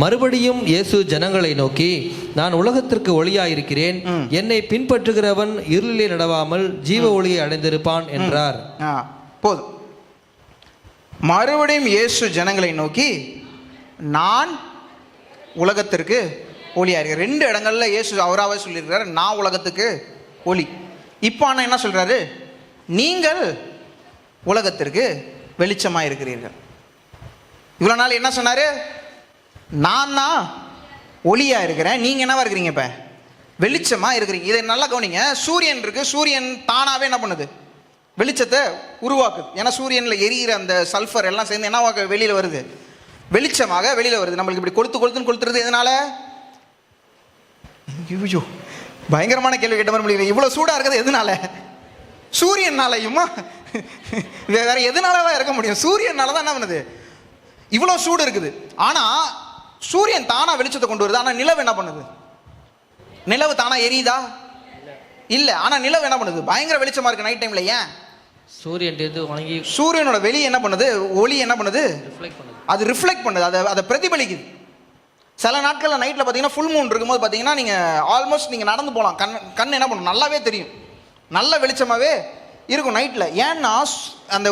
மறுபடியும் இயேசு ஜனங்களை நோக்கி, நான் உலகத்திற்கு ஒளியாயிருக்கிறேன், என்னை பின்பற்றுகிறவன் இருளிலே நடவாமல் ஜீவ ஒளியை அடைந்திருப்பான் என்றார். போதும். மறுபடியும் இயேசு ஜனங்களை நோக்கி, நான் உலகத்திற்கு ஒளியாயிருக்கிறேன். 2 இடங்கள்ல இயேசு அவராகவே சொல்லியிருக்கிறார், நான் உலகத்துக்கு ஒளி. இப்போ ஆனால் என்ன சொல்றாரு? நீங்கள் உலகத்திற்கு வெளிச்சமாக இருக்கிறீர்கள். இவ்வளோ நாள் என்ன சொன்னாரு? நான் தான் ஒளியா இருக்கிறேன், நீங்க என்னவா இருக்கிறீங்க? இப்ப வெளிச்சமா இருக்கிறீங்க. இதை நல்லா கவனிங்க. சூரியன் இருக்கு, சூரியன் தானாவே என்ன பண்ணுது? வெளிச்சத்தை உருவாக்குது. ஏன்னா சூரியன்ல எரியிற அந்த சல்ஃபர் எல்லாம் சேர்ந்து என்னவாக வெளியில வருது? வெளிச்சமாக வெளியில வருது. நம்மளுக்கு இப்படி கொளுத்துன்னு கொளுத்துறது எதனால? ஐயோ, பயங்கரமான கேள்வி கேட்ட மாதிரி முடியல. இவ்வளவு சூடா இருக்கிறது எதனால? சூரியனாலையுமா? வேற எதனாலதான் இருக்க முடியும்? சூரியனாலதான் என்ன பண்ணுது? இவ்வளவு சூடு இருக்குது. ஆனா சூரியன் தானா வெளிச்சத்தை கொண்டு வருது. ஆனா நிலவு என்ன பண்ணுது? நிலவு தானா எரியுதா? இல்ல. ஆனா நிலவு என்ன பண்ணுது? பயங்கர வெளிச்சமா இருக்கு நைட் டைம்ல. ஏன்? சூரியனோட வெளி என்ன பண்ணுது? ஒளி என்ன பண்ணுது? அது ரிஃப்ளெக்ட் பண்ணுது, அதை பிரதிபலிக்குது. சில நாட்கள்ல நைட்ல பாத்தீங்கன்னா ஃபுல் மூன் இருக்கும்போது பாத்தீங்கன்னா நீங்க ஆல்மோஸ்ட் நீங்க நடந்து போகலாம். கண் என்ன பண்ணும்? நல்லாவே தெரியும், நல்ல வெளிச்சமாவே இருக்கும் நைட்ல. ஏன்னா அந்த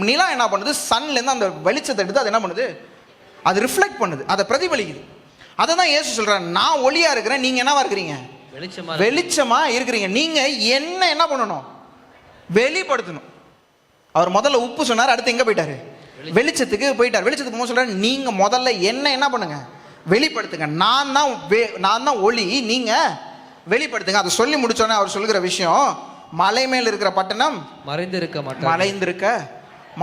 நிலா என்ன பண்ணுது? சன்ல இருந்து அந்த வெளிச்சத்தை எடுத்து அது என்ன பண்ணுது? அது ரிஃப்ளெக்ட் பண்ணுது, அதை பிரதிபலிக்குது. அதை தான் இயேசு சொல்றாரு, நான் ஒளியா இருக்கிறேன், நீங்க என்னவா இருக்கிறீங்க? வெளிச்சமா இருக்கிறீங்க. நீங்க என்ன பண்ணணும்? வெளிப்படுத்தணும். அவர் முதல்ல உப்பு சொன்னார், அடுத்து எங்க போயிட்டாரு? வெளிச்சத்துக்கு போயிட்டார். வெளிச்சத்துக்கு போக சொல்றாரு, நீங்க முதல்ல என்ன பண்ணுங்க? வெளிப்படுத்துங்க. நான் தான் ஒளி, நீங்க வெளிப்படுத்துங்க. அதை சொல்லி முடிச்சோன்னே அவர் சொல்லுகிற விஷயம், மலை மேல் இருக்கிற பட்டணம் மறைந்திருக்க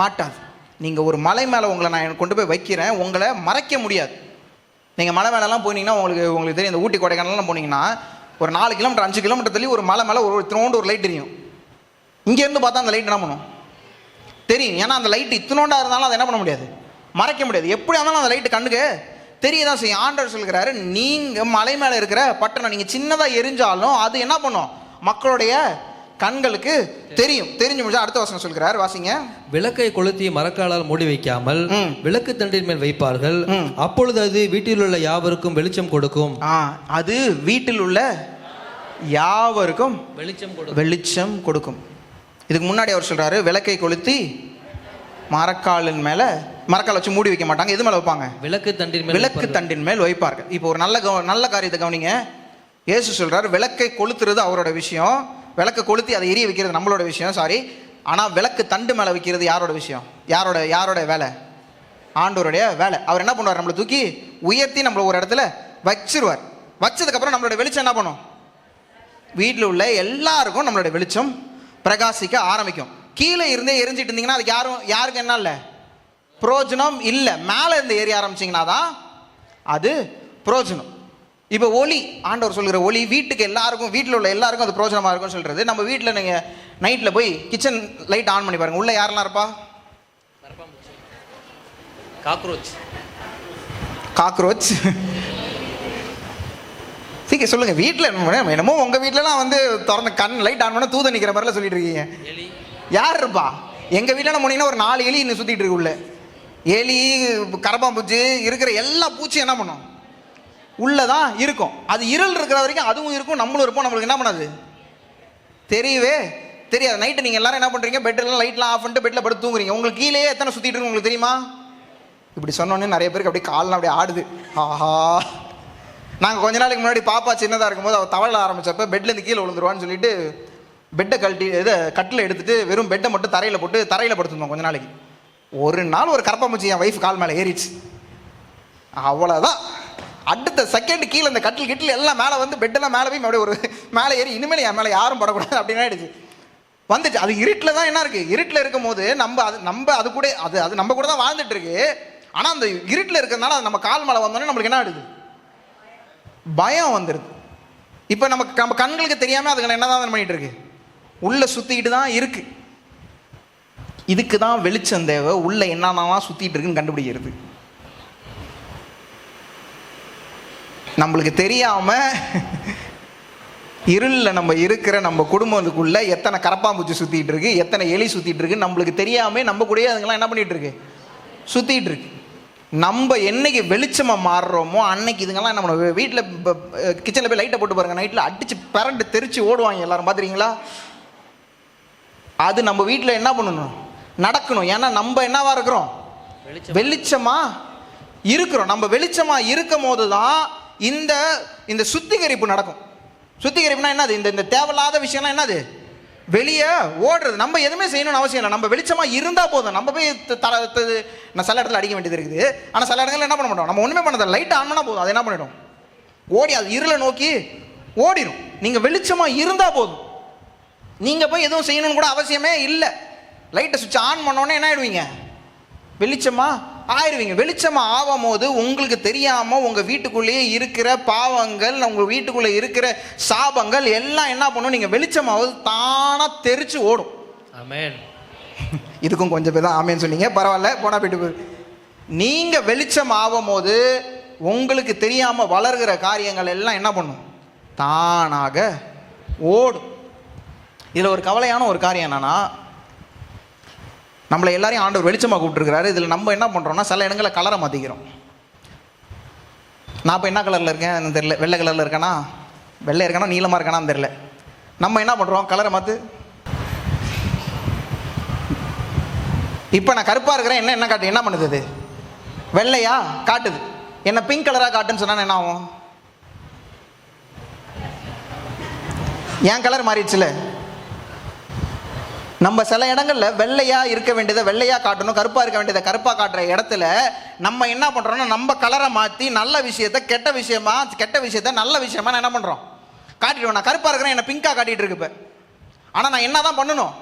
மாட்டாது. நீங்க ஒரு மலை மேல உங்களை நான் கொண்டு போய் வைக்கிறேன், உங்களை மறைக்க முடியாது. நீங்க மலை மேலெல்லாம் போனீங்கன்னா உங்களுக்கு தெரியும். இந்த ஊட்டி கொடைக்கானல்லாம் போனீங்கன்னா ஒரு 4 கிலோமீட்டர் 5 கிலோமீட்டர் தள்ளி ஒரு மலை மேல ஒரு இத்தினோண்டு ஒரு லைட் தெரியும். இங்க இருந்து பார்த்தா அந்த லைட் என்ன பண்ணும்? தெரியும். ஏன்னா அந்த லைட் இத்தினோண்டா இருந்தாலும் அதை என்ன பண்ண முடியாது? மறைக்க முடியாது. எப்படி இருந்தாலும் அந்த லைட்டு கண்ணுக்கு தெரியதான் செய்யும். ஆண்டவர் சொல்கிறாரு, நீங்க மலை மேல இருக்கிற பட்டணம் நீங்க சின்னதா எரிஞ்சாலும் அது என்ன பண்ணும்? மக்களுடைய கண்களுக்கு தெரியும். தெரிஞ்சு முடிஞ்சா அடுத்த வசனம் சொல்கிறார், வாசிங்க. விளக்கை கொளுத்தி மரக்காலால் மூடி வைக்காமல் விளக்கு தண்டின் மேல் வைப்பார்கள், அப்பொழுது அது வீட்டில் உள்ள யாவருக்கும் வெளிச்சம் கொடுக்கும். அது வீட்டில் உள்ள யாவருக்கும் வெளிச்சம் கொடுக்கும். இதுக்கு முன்னாடி அவர் சொல்றாரு, விளக்கை கொளுத்தி மரக்காலின் மேல, மரக்கால் வச்சு மூடி வைக்க மாட்டாங்க. எது மேல வைப்பாங்க? விளக்கு தண்டின் மேல் வைப்பார்கள். இப்போ ஒரு நல்ல காரியத்தை கவனிங்க. இயேசு சொல்றாரு, விளக்கை கொளுத்துறது அவரோட விஷயம், விளக்கு கொளுத்தி அதை எரிய வைக்கிறது நம்மளோட விஷயம். சாரி. ஆனா விளக்கு தண்டு மேல வைக்கிறது யாரோட விஷயம்? யாரோட வேலை? ஆண்டவருடைய வேலை. அவர் என்ன பண்ணுவார்? நம்மளை தூக்கி உயர்த்தி நம்மள ஒரு இடத்துல வச்சிருவார். வச்சதுக்கு அப்புறம் நம்மளோட வெளிச்சம் என்ன பண்ணும்? வீட்டில் உள்ள எல்லாருக்கும் நம்மளோட வெளிச்சம் பிரகாசிக்க ஆரம்பிக்கும். கீழே இருந்தே எரிஞ்சிட்டு இருந்தீங்கன்னா அதுக்கு யாருக்கு என்ன இல்லை? புரோஜனம் இல்லை. மேலே இருந்து ஏறி ஆரம்பிச்சிங்கன்னா தான் அது புரோஜனம். இப்போ ஒளி, ஆண்டவர் சொல்கிற ஒளி வீட்டுக்கு எல்லாருக்கும், வீட்டில் உள்ள எல்லாருக்கும் அது பிரோஜனமாக இருக்கும்னு சொல்கிறது. நம்ம வீட்டில் நீங்கள் நைட்டில் போய் கிச்சன் லைட் ஆன் பண்ணி பாருங்கள், உள்ளே யாரெல்லாம் இருப்பா? காக்ரோச். சீக்கிரம் சொல்லுங்க. வீட்டில் என்னமோ உங்கள் வீட்டிலலாம் வந்து திறந்த லைட் ஆன் பண்ண தூத நிற்கிற மாதிரிலாம் சொல்லிட்டு இருக்கீங்க. யார் இருப்பா? எங்கள் வீட்டில் போனீங்கன்னா ஒரு 4 எலி இன்னும் சுற்றிட்டு இருக்கு. உள்ள எலி, கரப்பாம்பூச்சி இருக்கிற எல்லா பூச்சியும் என்ன பண்ணும்? உள்ளதான் இருக்கும். அது இருள் இருக்கிற வரைக்கும் அதுவும் இருக்கும், நம்மளும் இருப்போம். நம்மளுக்கு என்ன பண்ணாது? தெரியவே தெரியாது. நைட்டு நீங்கள் எல்லாரும் என்ன பண்ணுறீங்க? பெட்லாம் லைட்லாம் ஆஃப் பண்ணிட்டு பெட்டில் படுத்து தூங்குறீங்க. உங்களுக்கு கீழே எத்தனை சுற்றிட்டு இருக்கு உங்களுக்கு தெரியுமா? இப்படி சொன்னோன்னே நிறைய பேருக்கு அப்படியே கால்லாம் அப்படியே ஆடுது. ஆஹா, நாங்கள் கொஞ்ச நாளைக்கு முன்னாடி பாப்பா சின்னதாக இருக்கும்போது அவள் தவழ ஆரம்பிச்சப்ப பெட்லேருந்து கீழே விழுந்துருவான்னு சொல்லிட்டு பெட்டை கட்டில் எடுத்துட்டு வெறும் பெட்டை மட்டும் தரையில் படுத்துருந்தோம் கொஞ்ச நாளைக்கு. ஒரு நாள் ஒரு கரப்பாம்பூச்சி என் வைஃப் கால் மேலே ஏறிடுச்சு. அவ்வளோதான். அடுத்த செகண்ட் கீழே இந்த கட்டில் எல்லாம் மேலே வந்து பெட்டெல்லாம் மேலே போய் அப்படியே ஒரு மேலே ஏறி இனிமேல் என் மேலே யாரும் படக்கூடாது அப்படின்னு ஆயிடுச்சு. வந்துச்சு. அது இருட்டில் தான் என்ன இருக்குது, இருட்டில் இருக்கும் போது நம்ம அது கூட அது நம்ம கூட தான் வாழ்ந்துட்டு இருக்கு. ஆனால் அந்த இருட்டில் இருக்கிறதுனால அது நம்ம கால் மேலே வந்தோடனே நம்மளுக்கு என்ன ஆயிடுது, பயம் வந்துடுது. இப்போ நம்ம கண்களுக்கு தெரியாமல் அதுங்களை என்ன தான் பண்ணிட்டு இருக்கு, உள்ளே சுற்றிக்கிட்டு தான் இருக்கு. இதுக்கு தான் வெளிச்சம் தேவை, உள்ள என்னென்னலாம் சுற்றிட்டு இருக்குன்னு கண்டுபிடிக்கிறது. நம்மளுக்கு தெரியாம இருளில் நம்ம இருக்கிற நம்ம குடும்பத்துக்குள்ள எத்தனை கரப்பாம்பூச்சி சுற்றிட்டு இருக்கு, எத்தனை எலி சுற்றிட்டு இருக்கு நம்மளுக்கு தெரியாம நம்ம கூடயே அதுங்கெல்லாம் என்ன பண்ணிட்டு இருக்கு, சுற்றிட்டு இருக்கு. நம்ம என்னைக்கு வெளிச்சமாக மாறுறோமோ அன்னைக்கு இதுங்கெல்லாம் என்ன பண்ணுவோம், வீட்டில் கிச்சனில் போய் லைட்டை போட்டு பாருங்க, நைட்டில் அடிச்சு பரண்டு தெரிச்சு ஓடுவாங்க எல்லாரும், பார்த்துறீங்களா? அது நம்ம வீட்டில் என்ன பண்ணணும், நடக்கணும். ஏன்னா நம்ம என்னவா இருக்கிறோம், வெளிச்சமா இருக்கிறோம். நம்ம வெளிச்சமா இருக்கும் போது தான் இந்த சுத்திகரிப்பு நடக்கும். சுத்திகரிப்புனா என்னது, இந்த தேவையில்லாத விஷயம்லாம் என்னது, வெளியே ஓடுறது. நம்ம எதுவுமே செய்யணும்னு அவசியம் இல்லை, நம்ம வெளிச்சமா இருந்தா போதும். நம்ம போய் நான் சில இடத்துல அடிக்க வேண்டியது இருக்குது, ஆனால் சில இடத்துல என்ன பண்ண மாட்டோம், நம்ம ஒண்ணுமே பண்ணதில்லை, லைட் ஆன் பண்ணா போதும், அது என்ன பண்ணிடும், ஓடி அது இருளை நோக்கி ஓடிடும். நீங்க வெளிச்சமா இருந்தா போதும், நீங்க போய் எதுவும் செய்யணும்னு கூட அவசியமே இல்லை. லைட்டை சுவிட்ச் ஆன் பண்ணோன்னே என்ன ஆயிடுவீங்க, வெளிச்சமா ஆயிடுவீங்க. வெளிச்சமா ஆகும் போது உங்களுக்கு தெரியாம உங்க வீட்டுக்குள்ளேயே இருக்கிற பாவங்கள், உங்க வீட்டுக்குள்ள இருக்கிற சாபங்கள் எல்லாம் என்ன பண்ணும், நீங்க வெளிச்சமாவது தானா தெரிச்சு ஓடும். ஆமென். இதுக்கும் கொஞ்சம் பேர் தான் ஆமேன்னு சொன்னீங்க, பரவாயில்ல, போனா போயிட்டு. நீங்க வெளிச்சம் ஆகும் போது உங்களுக்கு தெரியாம வளர்கிற காரியங்கள் எல்லாம் என்ன பண்ணும், தானாக ஓடும். இதுல ஒரு கவலையான ஒரு காரியம் என்னன்னா, நம்மளை எல்லாரையும் ஆண்டவர் வெளிச்சமாக கூப்பிட்டுருக்கிறாரு. இதில் நம்ம என்ன பண்ணுறோம்னா, சில இடங்களில் கலரை மாற்றிக்கிறோம். நான் இப்போ என்ன கலரில் இருக்கேன் தெரியல, வெள்ளை கலரில் இருக்கேனா, வெள்ளை இருக்கேனா நீளமாக இருக்கானான்னு தெரியல. நம்ம என்ன பண்ணுறோம், கலரை மாற்று. இப்போ நான் கருப்பாக இருக்கிறேன், என்ன காட்டு, என்ன பண்ணுது, அது வெள்ளையா காட்டுது. என்ன பிங்க் கலராக காட்டுன்னு சொன்னா என்ன ஆகும், என் கலர் மாறிடுச்சுல. நம்ம சில இடங்கள்ல வெள்ளையா இருக்க வேண்டியதை வெள்ளையா காட்டணும், கருப்பா இருக்க வேண்டியதை கருப்பா காட்டுற இடத்துல நம்ம என்ன பண்றோம்னா, நம்ம கலரை மாற்றி நல்ல விஷயத்தை கெட்ட விஷயத்தை நல்ல விஷயமா என்ன பண்றோம், காட்டிடுவோம். நான் கருப்பா இருக்கிறேன், என்ன பிங்கா காட்டிட்டு இருக்கு. இப்போ ஆனா நான் என்னதான் பண்ணணும்,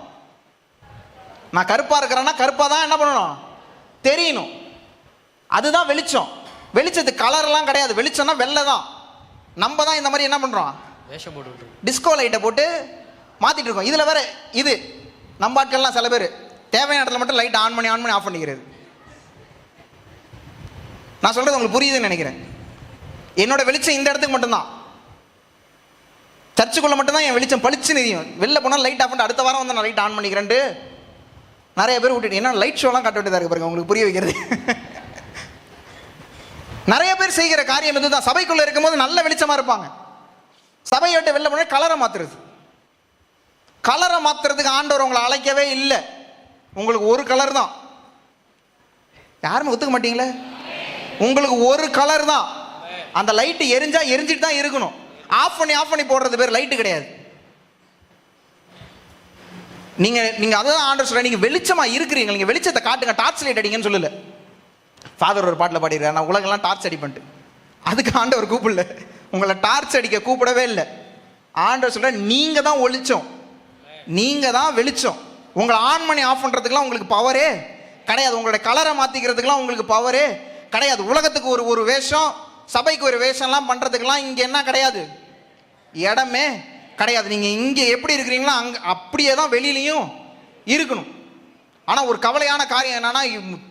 நான் கருப்பா இருக்கிறேன்னா கருப்பா தான் என்ன பண்ணணும், தெரியணும். அதுதான் வெளிச்சம். வெளிச்சத்துக்கு கலர்லாம் கிடையாது, வெளிச்சம்னா வெள்ளை தான். நம்ம தான் இந்த மாதிரி என்ன பண்றோம், டிஸ்கோ லைட்டை போட்டு மாத்திட்டு இருக்கோம். இதுல வேற இது நம்ம ஆட்கள்லாம் சில பேர் தேவையான இடத்துல மட்டும் லைட் ஆன் பண்ணி ஆஃப் பண்ணிக்கிறது. நான் சொல்றது உங்களுக்கு புரியுதுன்னு நினைக்கிறேன். என்னோட வெளிச்சம் இந்த இடத்துக்கு மட்டும்தான், சர்ச்சுக்குள்ள மட்டும்தான் என் வெளிச்சம் பளிச்சுன்னு தெரியும். வெளில போனால் லைட் ஆஃப் பண்ணிட்டு அடுத்த வாரம் வந்து நான் லைட் ஆன் பண்ணிக்கிறேன்ட்டு நிறைய பேர் விட்டுட்டு என்ன லைட் ஷோலாம் காட்ட வேண்டியதாக இருக்கு பாருங்க, உங்களுக்கு புரிய வைக்கிறது. நிறைய பேர் செய்கிற காரியம் இதுதான். சபைக்குள்ள இருக்கும்போது நல்ல வெளிச்சமா இருப்பாங்க, சபையை விட்டு வெளில போனா கலரை மாத்துறது. கலரை மாத்துறதுக்கு ஆண்டவர் உங்களை அழைக்கவே இல்லை. உங்களுக்கு ஒரு கலர் தான். யாருமே ஒத்துக்க மாட்டீங்களே, உங்களுக்கு ஒரு கலர் தான். அந்த லைட் எரிஞ்சா எரிஞ்சிட்டு தான் இருக்கணும். ஆஃப் பண்ணி போடுறது பேர் லைட்டு கிடையாது. நீங்க அதான் ஆண்டவர் சொல்ற, நீங்க வெளிச்சமா இருக்கிறீங்க, நீங்க வெளிச்சத்தை காட்டுங்க, டார்ச் லைட் அடிங்கன்னு சொல்லல. ஃபாதர் ஒரு பாட்டில் பாடிடுறாரு, நான் உலகெல்லாம் டார்ச் அடிப்பேன்ட்டு. அதுக்கு ஆண்டவர் கூப்பிடல, உங்களை டார்ச் அடிக்க கூப்பிடவே இல்லை. ஆண்டவர் சொல்ற, நீங்க தான் ஒளிச்சம், நீங்க தான் வெளிச்சம். உங்களை ஆன் பண்ணி ஆஃப் பண்றதுக்குலாம் உங்களுக்கு பவரே கிடையாது. உங்களுடைய கலரை மாத்திக்கிறதுக்குலாம் உங்களுக்கு பவரே கிடையாது. உலகத்துக்கு ஒரு வேஷம், சபைக்கு ஒரு வேஷம்லாம் பண்றதுக்கெல்லாம் இங்க என்ன கிடையாது, இடமே கிடையாது. நீங்க இங்க எப்படி இருக்கிறீங்களோ அங்க அப்படியே தான் வெளியிலையும் இருக்கணும். ஆனா ஒரு கவலையான காரியம் என்னன்னா,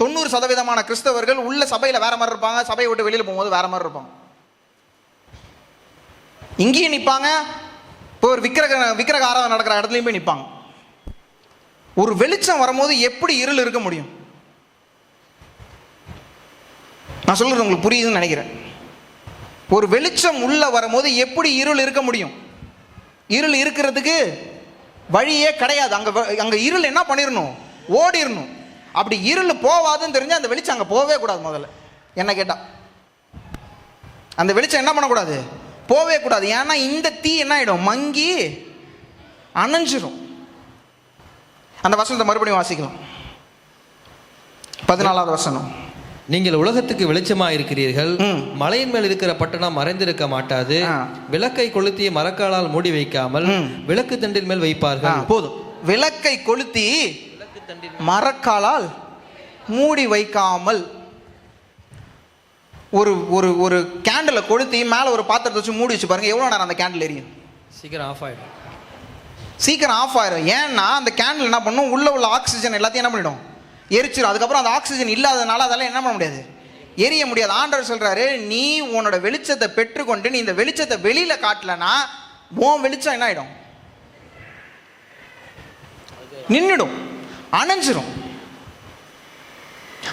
90% கிறிஸ்தவர்கள் உள்ள சபையில வேற மாதிரி இருப்பாங்க, சபையை விட்டு வெளியில போகும்போது வேற மாதிரி இருப்பாங்க. இங்கேயும் நிற்பாங்க, இப்போ ஒரு விக்கிரக ஆராதனை நடக்கிற இடத்துலையும் போய் நிற்பாங்க. ஒரு வெளிச்சம் வரும்போது எப்படி இருள் இருக்க முடியும்? நான் சொல்றது உங்களுக்கு புரியுதுன்னு நினைக்கிறேன். ஒரு வெளிச்சம் உள்ள வரும்போது எப்படி இருள் இருக்க முடியும்? இருள் இருக்கிறதுக்கு வழியே கிடையாது. அங்க இருள் என்ன பண்ணிடணும், ஓடிடணும். அப்படி இருள் போவாதுன்னு தெரிஞ்சு அந்த வெளிச்சம் அங்க போவே கூடாது. முதல்ல என்ன கேட்டா அந்த வெளிச்சம் என்ன பண்ணக்கூடாது, போவே கூடாது. ஏன்னா இந்த தீ என்ன ஆயிடும், மங்கி அணைஞ்சிரும். அந்த வசனத்தை மறுபடியும் வாசிக்கலாம். 14வது வசனம். நீங்கள் உலகத்துக்கு வெளிச்சமாக இருக்கிறீர்கள். ம். மலையின் மேல் இருக்கிற பட்டணம் மறைந்திருக்க மாட்டாது. விளக்கை கொளுத்தி மரக்காலால் மூடி வைக்காமல் விளக்கு தண்டின் மேல் வைப்பார்கள். போதும். விளக்கை கொளுத்தி மரக்காலால் மூடி வைக்காமல். ஒரு ஒரு ஒரு கேண்டிலை கொளுத்தி மேலே ஒரு பாத்திரத்தை வச்சு மூடி வச்சு பாருங்க, எவ்வளோ நேரம் அந்த கேண்டில் எரியும்? சீக்கிரம் ஆஃப் ஆயிடும். சீக்கிரம் ஆஃப் ஆயிடும். ஏன்னா அந்த கேண்டில் என்ன பண்ணும், உள்ள ஆக்சிஜன் எல்லாத்தையும் என்ன பண்ணிடும், எரிச்சிடும். அதுக்கப்புறம் அந்த ஆக்சிஜன் இல்லாதனால அதெல்லாம் என்ன பண்ண முடியாது, எரிய முடியாது. ஆண்டவர் சொல்றாரு, நீ உன்னோட வெளிச்சத்தை பெற்றுக்கொண்டு நீ இந்த வெளிச்சத்தை வெளியில காட்டலனா உன் வெளிச்சம் என்ன ஆயிடும், நின்றுடும், அணைஞ்சிரும்.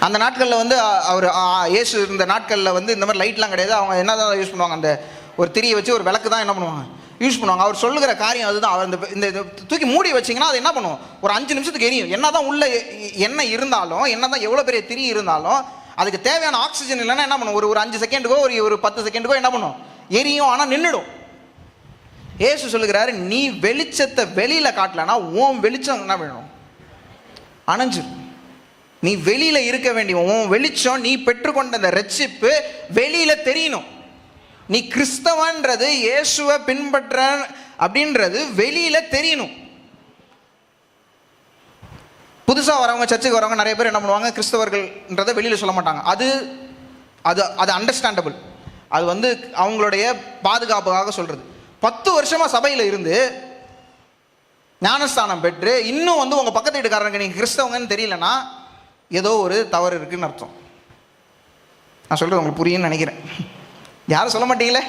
அந்த நாட்களில் வந்து அவர் இயேசு இருந்த நாட்களில் வந்து இந்த மாதிரி லைட்லாம் கிடையாது. அவங்க என்ன தான் யூஸ் பண்ணுவாங்க, அந்த ஒரு திரியை வச்சு ஒரு விளக்கு தான் என்ன பண்ணுவாங்க, யூஸ் பண்ணுவாங்க. அவர் சொல்லுகிற காரியம் அதுதான். அவர் இந்த தூக்கி மூடி வச்சிங்கன்னா அது என்ன பண்ணும், ஒரு 5 நிமிஷத்துக்கு எரியும். என்ன தான் உள்ள எண்ணெய் இருந்தாலும், என்ன தான் எவ்வளோ பெரிய திரி இருந்தாலும், அதுக்கு தேவையான ஆக்சிஜன் இல்லைன்னா என்ன பண்ணும், ஒரு 5 செகண்டுக்கோ ஒரு 10 செகண்டுக்கோ என்ன பண்ணும், எரியும். ஆனால் நின்றுடும். இயேசு சொல்லுகிறாரு, நீ வெளிச்சத்தை வெளியில காட்டலன்னா உன் வெளிச்சம் என்ன வேணும், அணைஞ்சு. நீ வெளியில இருக்க வேண்டிய உன் வெளிச்சம், நீ பெற்றுக்கொண்ட அந்த ரட்சிப்பு வெளியில தெரியணும். நீ கிறிஸ்தவன்றது, இயேசுவை பின்பற்ற அப்படின்றது வெளியில தெரியணும். புதுசா வரவங்க, சர்ச்சுக்கு வரவங்க நிறைய பேர் என்ன பண்ணுவாங்க, கிறிஸ்தவர்கள்ன்றதை வெளியில சொல்ல மாட்டாங்க. அது அது அது அண்டர்ஸ்டாண்டபிள். அது வந்து அவங்களுடைய பாதுகாப்புக்காக சொல்றது. 10 வருஷமா சபையில இருந்து ஞானஸ்தானம் பெற்று இன்னும் வந்து உங்க பக்கத்து வீட்டுக்காரங்க நீங்க கிறிஸ்தவங்கன்னு தெரியலன்னா ஏதோ ஒரு தவறு இருக்குன்னு அர்த்தம். நான் சொல்றது உங்களுக்கு புரியும்னு நினைக்கிறேன். யாரும் சொல்ல மாட்டீங்களே,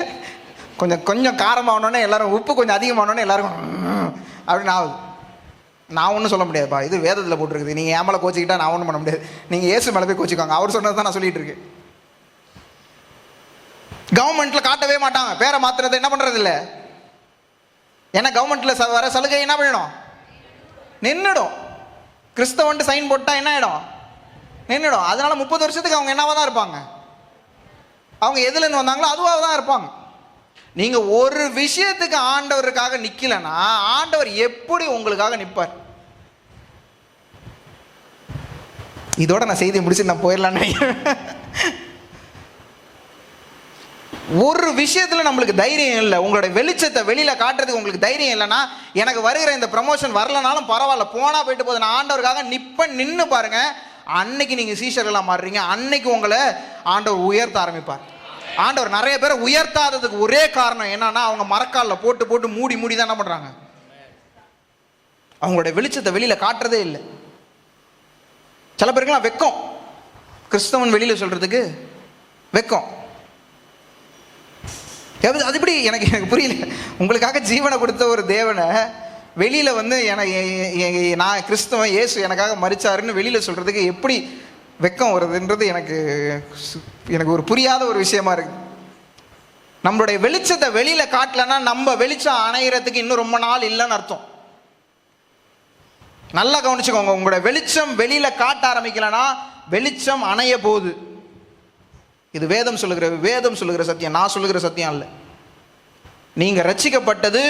கொஞ்சம் காரமானோடனே எல்லாரும், உப்பு கொஞ்சம் அதிகமானோடனே எல்லாருக்கும் அப்படின்னு ஆகுது. நான் ஒன்றும் சொல்ல முடியாதுப்பா, இது வேதத்தில் போட்டிருக்குது. நீங்கள் ஏன் மேலே கோச்சிக்கிட்டா நான் ஒன்றும் பண்ண முடியாது. நீங்கள் இயேசு மேலே போய் கோச்சிக்கோங்க. அவர் சொன்னது தான் நான் சொல்லிட்டு இருக்கேன். கவர்மெண்ட்ல காட்டவே மாட்டாங்க, பேரை மாத்துறது என்ன பண்றது இல்லை. ஏன்னா கவர்மெண்ட்ல வர சலுகை என்ன பண்ணிடும், நின்றுடும். கிறிஸ்தவன்ட்டு சைன் போட்டா என்ன ஆயிடும், நின்றுடும். அதனால 30 வருஷத்துக்கு அவங்க என்னவா தான் இருப்பாங்க, அவங்க எதுலேருந்து வந்தாங்களோ அதுவாக தான் இருப்பாங்க. நீங்க ஒரு விஷயத்துக்கு ஆண்டவருக்காக நிக்கலன்னா ஆண்டவர் எப்படி உங்களுக்காக நிற்பார்? இதோட நான் செய்தியை முடிச்சு நான் போயிடலான்னு நினைக்கிறேன். ஒரு விஷயத்துல நம்மளுக்கு தைரியம் இல்லை, உங்களுடைய வெளிச்சத்தை வெளியில காட்டுறதுக்கு உங்களுக்கு தைரியம் இல்லைன்னா, எனக்கு வருகிற இந்த ப்ரமோஷன் வரலனாலும் பரவாயில்ல, போனா போயிட்டு போகுது, நான் ஆண்டவருக்காக நின்னு பாருங்க. அன்னைக்கு நீங்க சீஷர்களா மாறுறீங்க. அன்னைக்கு உங்களை ஆண்டவர் உயர்த்த ஆரம்பிப்பார். ஆண்டவர் நிறைய பேரை உயர்த்தாததுக்கு ஒரே காரணம் என்னன்னா, அவங்க மரக்காலில் போட்டு மூடி தான் என்ன பண்றாங்க, அவங்களுடைய வெளிச்சத்தை வெளியில காட்டுறதே இல்லை. சில பேருக்குலாம் வெக்கம், கிறிஸ்தவன் வெளியில சொல்றதுக்கு வெக்கம். அது எப்படி எனக்கு புரியல. உங்களுக்காக ஜீவனை கொடுத்த ஒரு தேவனை வெளியில வந்து நான் கிறிஸ்தவன், இயேசு எனக்காக மரிச்சாருன்னு வெளியில சொல்றதுக்கு எப்படி வெக்கம் வருதுன்றது எனக்கு ஒரு புரியாத ஒரு விஷயமா இருக்கு. நம்மளுடைய வெளிச்சத்தை வெளியில காட்டலன்னா நம்ம வெளிச்சம் அணைகிறதுக்கு இன்னும் ரொம்ப நாள் இல்லைன்னு அர்த்தம். நல்லா கவனிச்சுக்கோங்க, உங்களோட வெளிச்சம் வெளியில காட்ட ஆரம்பிக்கலன்னா வெளிச்சம் அணைய போகுது. இது வேதம் சொல்லுகிற சத்தியம், நான் சொல்லுகிற சத்தியம் இல்லை. நீங்க ரட்சிக்கப்பட்டது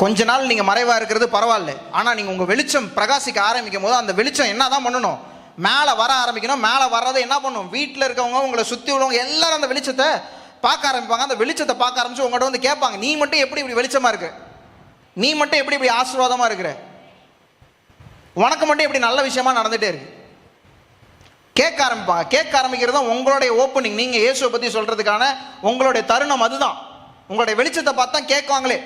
கொஞ்ச நாள் நீங்க மறைவா இருக்கிறது பரவாயில்ல. ஆனா நீங்க உங்க வெளிச்சம் பிரகாசிக்க ஆரம்பிக்கும் போது அந்த வெளிச்சம் என்னதான் பண்ணணும், மேலே வர ஆரம்பிக்கணும். மேலே வர்றதை என்ன பண்ணும், வீட்டில் இருக்கவங்க, உங்களை சுற்றி உள்ளவங்க எல்லாரும் அந்த வெளிச்சத்தை பார்க்க ஆரம்பிப்பாங்க. அந்த வெளிச்சத்தை பார்க்க ஆரம்பிச்சு உங்கள்கிட்ட வந்து கேட்பாங்க, நீ மட்டும் எப்படி இப்படி வெளிச்சமா இருக்கு, நீ மட்டும் எப்படி இப்படி ஆசீர்வாதமா இருக்கிற, உனக்கு மட்டும் எப்படி நல்ல விஷயமா நடந்துட்டே இருக்கு, கேட்க ஆரம்பிப்பாங்க. கேட்க ஆரம்பிக்கிறது தான் உங்களுடைய ஓப்பனிங். நீங்க இயேசுவை பத்தி சொல்றதுக்கான உங்களுடைய தருணம் அதுதான். உங்களுடைய வெளிச்சத்தை பார்த்தா கேட்குவாங்களே,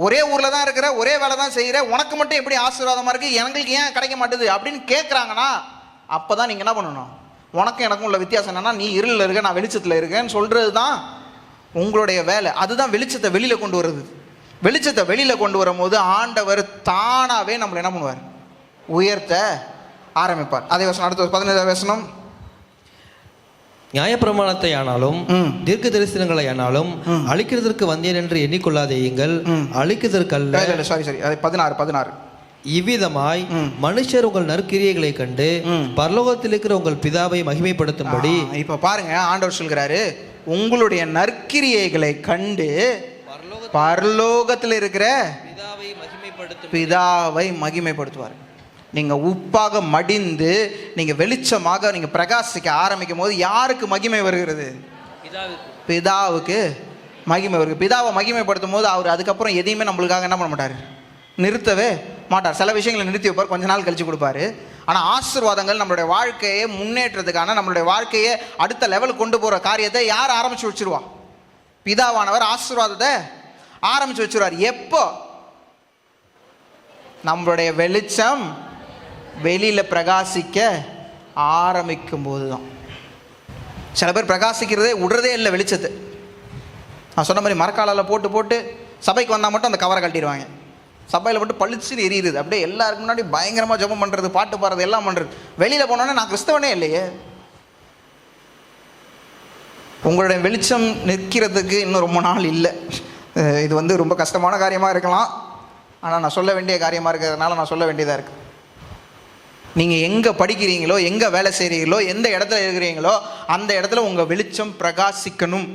ஒரே ஊர்ல தான் இருக்கிற, ஒரே வேலை தான் செய்யற, உனக்கு மட்டும் எப்படி ஆசீர்வாதமா இருக்கு, எங்களுக்கு ஏன் கிடைக்க மாட்டேது அப்படின்னு கேட்குறாங்கன்னா, அப்பதான் நீங்க என்ன பண்ணணும், உனக்கும் எனக்கும் உள்ள வித்தியாசம் என்னன்னா, நீ இருளில் இருக்க, நான் வெளிச்சத்தில் இருக்கேன்னு சொல்றது தான் உங்களுடைய வேலை. அதுதான் வெளிச்சத்தை வெளியில கொண்டு வருது. வெளிச்சத்தை வெளியில கொண்டு வரும் போது ஆண்டவர் தானாவே நம்மளை என்ன பண்ணுவார், உயர்த்த ஆரம்பிப்பார். அதே வசனம் அடுத்த 15வது வசனம், நியாயப்பிரமாணத்தை ஆனாலும் தீர்க்க தரிசனங்களை ஆனாலும் அழிக்கிறதற்கு வந்தேன் என்று எண்ணிக்கொள்ளாதேயுங்கள், அழிக்கிறதற்கல்ல. சாரி 16 இவ்விதமாய் மனுஷர் உங்கள் நற்கிரியைகளை கண்டு பரலோகத்தில் இருக்கிற உங்கள் பிதாவை மகிமைப்படுத்தும்படி. இப்ப பாருங்க, ஆண்டவர் சொல்கிறாரு, உங்களுடைய நற்கிரியைகளை கண்டு பரலோகத்தில் இருக்கிற பிதாவை மகிமைப்படுத்துவார். நீங்கள் உப்பாக மடிந்து நீங்கள் வெளிச்சமாக நீங்கள் பிரகாசிக்க ஆரம்பிக்கும் போது யாருக்கு மகிமை வருகிறது? பிதாவுக்கு மகிமை வருது. பிதாவை மகிமைப்படுத்தும் போது அவர் அதுக்கப்புறம் எதையுமே நம்மளுக்காக என்ன பண்ண மாட்டார்? நிறுத்தவே மாட்டார். சில விஷயங்களை நிறுத்தி வைப்பார், கொஞ்ச நாள் கழிச்சு கொடுப்பாரு. ஆனால் ஆசீர்வாதங்கள் நம்மளுடைய வாழ்க்கையை முன்னேற்றத்துக்கான, நம்மளுடைய வாழ்க்கையை அடுத்த லெவலுக்கு கொண்டு போகிற காரியத்தை யார் ஆரம்பித்து வச்சிருவா? பிதாவானவர் ஆசீர்வாதத்தை ஆரம்பித்து வச்சிருவார். எப்போ? நம்மளுடைய வெளிச்சம் வெளியில் பிரகாசிக்க ஆரம்பிக்கும் போது தான். சில பேர் பிரகாசிக்கிறதே விடுறதே இல்லை வெளிச்சத்தை. நான் சொன்ன மாதிரி மரக்காலில் போட்டு போட்டு சபைக்கு வந்தால் மட்டும் அந்த கவரை கட்டிடுவாங்க. சபையில் மட்டும் பளிச்சுன்னு எரியுது, அப்படியே எல்லாருக்கு முன்னாடி பயங்கரமாக ஜெபம் பண்ணுறது, பாட்டு பாடுறது, எல்லாம் பண்ணுறது. வெளியில் போனோன்னே நான் கிறிஸ்தவனே இல்லையே. உங்களுடைய வெளிச்சம் நிற்கிறதுக்கு இன்னும் ரொம்ப நாள் இல்லை. இது ரொம்ப கஷ்டமான காரியமாக இருக்கலாம், ஆனால் நான் சொல்ல வேண்டிய காரியமாக இருக்கிறதுனால நான் சொல்ல வேண்டியதாக இருக்குது. நீங்கள் எங்கே படிக்கிறீங்களோ, எங்கே வேலை செய்கிறீங்களோ, எந்த இடத்துல இருக்கிறீங்களோ அந்த இடத்துல உங்கள் வெளிச்சம் பிரகாசிக்கணும்.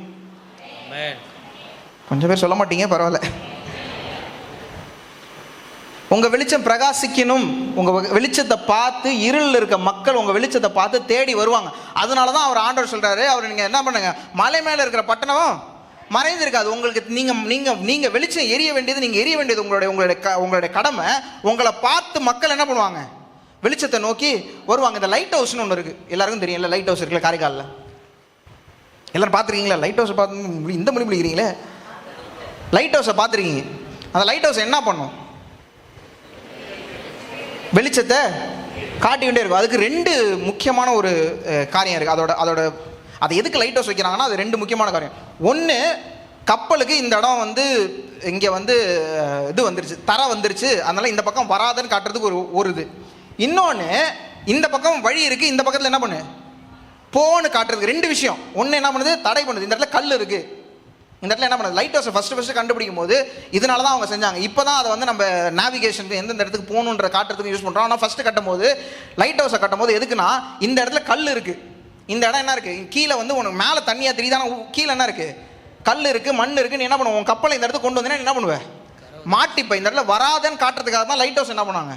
கொஞ்சம் பேர் சொல்ல மாட்டீங்க, பரவாயில்ல. உங்கள் வெளிச்சம் பிரகாசிக்கணும். உங்கள் வெளிச்சத்தை பார்த்து இருளில் இருக்க மக்கள் உங்கள் வெளிச்சத்தை பார்த்து தேடி வருவாங்க. அதனால தான் அவர் ஆண்டவர் சொல்கிறாரு, அவர் நீங்கள் என்ன பண்ணுங்க, மலை மேலே இருக்கிற பட்டணம் மறைந்து இருக்காது. உங்களுக்கு நீங்கள் வெளிச்சம் எரிய வேண்டியது, நீங்கள் எரிய வேண்டியது உங்களுடைய கடமை. உங்களை பார்த்து மக்கள் என்ன பண்ணுவாங்க? வெளிச்சத்தை நோக்கி வருவாங்க. இந்த லைட் ஹவுஸ்னு ஒன்று இருக்குது, எல்லாருக்கும் தெரியும். இல்லை, லைட் ஹவுஸ் இருக்குல்ல காரைக்காலில், எல்லோரும் பார்த்துருக்கீங்களா? லைட் ஹவுஸை பார்த்து இந்த மொழி பிடிக்கிறீங்களே, லைட் ஹவுஸை பார்த்துருக்கீங்க. அந்த லைட் ஹவுஸ் என்ன பண்ணும்? வெளிச்சத்தை காட்டிக்கிட்டே இருக்கும். அதுக்கு ரெண்டு முக்கியமான ஒரு காரியம் இருக்குது. அதை எதுக்கு லைட் ஹவுஸ் வைக்கிறாங்கன்னா அது ரெண்டு முக்கியமான காரியம். ஒன்று, கப்பலுக்கு இந்த இடம் இங்கே இது வந்துருச்சு, தரை வந்துருச்சு, அதனால் இந்த பக்கம் வராதுன்னு காட்டுறதுக்கு ஒரு இது. இன்னொன்று, இந்த பக்கம் வழி இருக்குது, இந்த பக்கத்தில் என்ன பண்ணு போன்னு காட்டுறதுக்கு ரெண்டு விஷயம். ஒன்று என்ன பண்ணுது? தடை பண்ணுது. இந்த இடத்துல கல் இருக்குது, இந்த இடத்துல என்ன பண்ணுது? லைட் ஹவுஸை ஃபஸ்ட்டு கண்டுபிடிக்கும் போது இதனால தான் அவங்க செஞ்சாங்க. இப்போ தான் அதை நம்ம நேவிகேஷனுக்கு எந்தெந்த இடத்துக்கு போகணுன்ற காட்டுறதுக்கு யூஸ் பண்ணுறோம். ஆனால் ஃபஸ்ட்டு கட்டும் போது, லைட் ஹவுஸை கட்டும் போது எதுக்குன்னா, இந்த இடத்துல கல் இருக்குது, இந்த இடம் என்ன இருக்குது, கீழே உனக்கு மேலே தண்ணியாக தெரியுதானா, கீழே என்ன இருக்குது, கல் இருக்குது, மண் இருக்குது. நீ என்ன பண்ணுவோம்? உன் கப்பலை இந்த இடத்துக்கு கொண்டு வந்தீங்கன்னா என்ன பண்ணுவேன்? மாட்டிப்ப. இந்த இடத்துல வராதுன்னு காட்டுறதுக்காக தான் லைட் ஹவுஸ் என்ன பண்ணுவாங்க,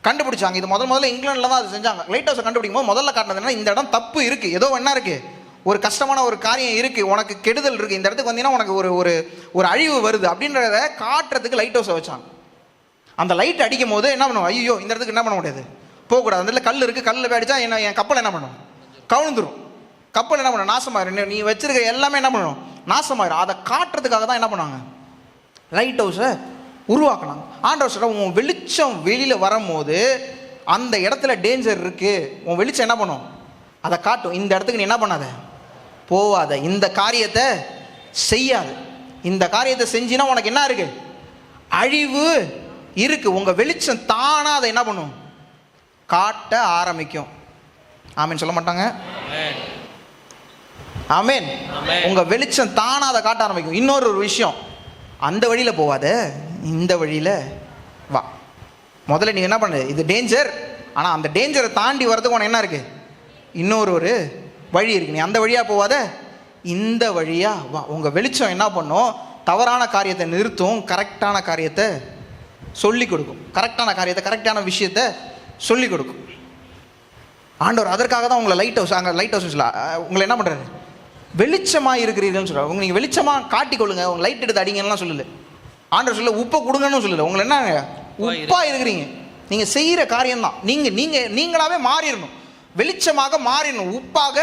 கண்டுபிடிச்சாங்க. இது முதல்ல இங்கிலாண்டில் தான் அது செஞ்சாங்க. லைட் ஹவுஸை கண்டுபிடிக்கும் போது முதல்ல காட்டினதுன்னா, இந்த இடம் தப்பு இருக்குது, ஏதோ என்ன இருக்குது, ஒரு கஷ்டமான ஒரு காரியம் இருக்குது, உனக்கு கெடுதல் இருக்குது, இந்த இடத்துக்கு வந்தீங்கன்னா உனக்கு ஒரு அழிவு வருது அப்படின்றத காட்டுறதுக்கு லைட் ஹவுஸை வச்சாங்க. அந்த லைட் அடிக்கும் போது என்ன பண்ணுவோம்? ஐயோ, இந்த இடத்துக்கு என்ன பண்ண முடியாது, போகக்கூடாது, அந்த இடத்துல கல் இருக்குது, கல்லில் போய் அடித்தா என் கப்பல் என்ன பண்ணும்? கவுந்துரும். கப்பல் என்ன பண்ணும்? நாசமாயிரும். நீ வச்சிருக்க எல்லாமே என்ன பண்ணணும்? நாசமாயிரும். அதை காட்டுறதுக்காக தான் என்ன பண்ணாங்க? லைட் ஹவுஸை உருவாக்கினாங்க. ஆண்டவர் சொல்ற, உன் வெளிச்சம் வெளியில் வரும்போது அந்த இடத்துல டேஞ்சர் இருக்குது, உன் வெளிச்சம் என்ன பண்ணும்? அதை காட்டும். இந்த இடத்துக்கு நீ என்ன பண்ணாத, போவாத, இந்த காரியத்தை செய்யாது. இந்த காரியத்தை செஞ்சினா உனக்கு என்ன இருக்கு? அழிவு இருக்கு. உங்கள் வெளிச்சம் தானாக அதை என்ன பண்ணும்? காட்ட ஆரம்பிக்கும். ஆமீன் சொல்ல மாட்டாங்க? ஆமீன். உங்கள் வெளிச்சம் தானாக அதை காட்ட ஆரம்பிக்கும். இன்னொரு விஷயம், அந்த வழியில் போவாத, இந்த வழியில் வா. முதல்ல நீ என்ன பண்ணு, இது டேஞ்சர், ஆனால் அந்த டேஞ்சரை தாண்டி வர்றதுக்கு உனக்கு என்ன இருக்குது? இன்னொரு வழி இருக்குது. நீ அந்த வழியாக போவாத, இந்த வழியாக வா. உங்கள் வெளிச்சம் என்ன பண்ணும்? தவறான காரியத்தை நிறுத்தும், கரெக்டான காரியத்தை சொல்லிக் கொடுக்கும். கரெக்டான காரியத்தை, கரெக்டான விஷயத்தை சொல்லிக் கொடுக்கும். ஆண்டவர் அதற்காக தான் உங்களை லைட் ஹவுஸ், அங்கே லைட் ஹவுஸில் உங்களை என்ன பண்ணுறாரு? வெளிச்சமாக இருக்கிறீர்கள்னு சொல்கிறார். நீங்கள் வெளிச்சமாக காட்டிக்கொள்ளுங்க, உங்கள் லைட் எடுத்து அடிங்கலாம் சொல்லலை. ஆண்டவர் சொல்ல உப்பை கொடுங்கன்னு சொல்லலை. உங்களை என்ன உப்பாக இருக்கிறீங்க, நீங்கள் செய்கிற காரியம்தான். நீங்களாவே மாறிடணும், வெளிச்சமாக மாறிடணும், உப்பாக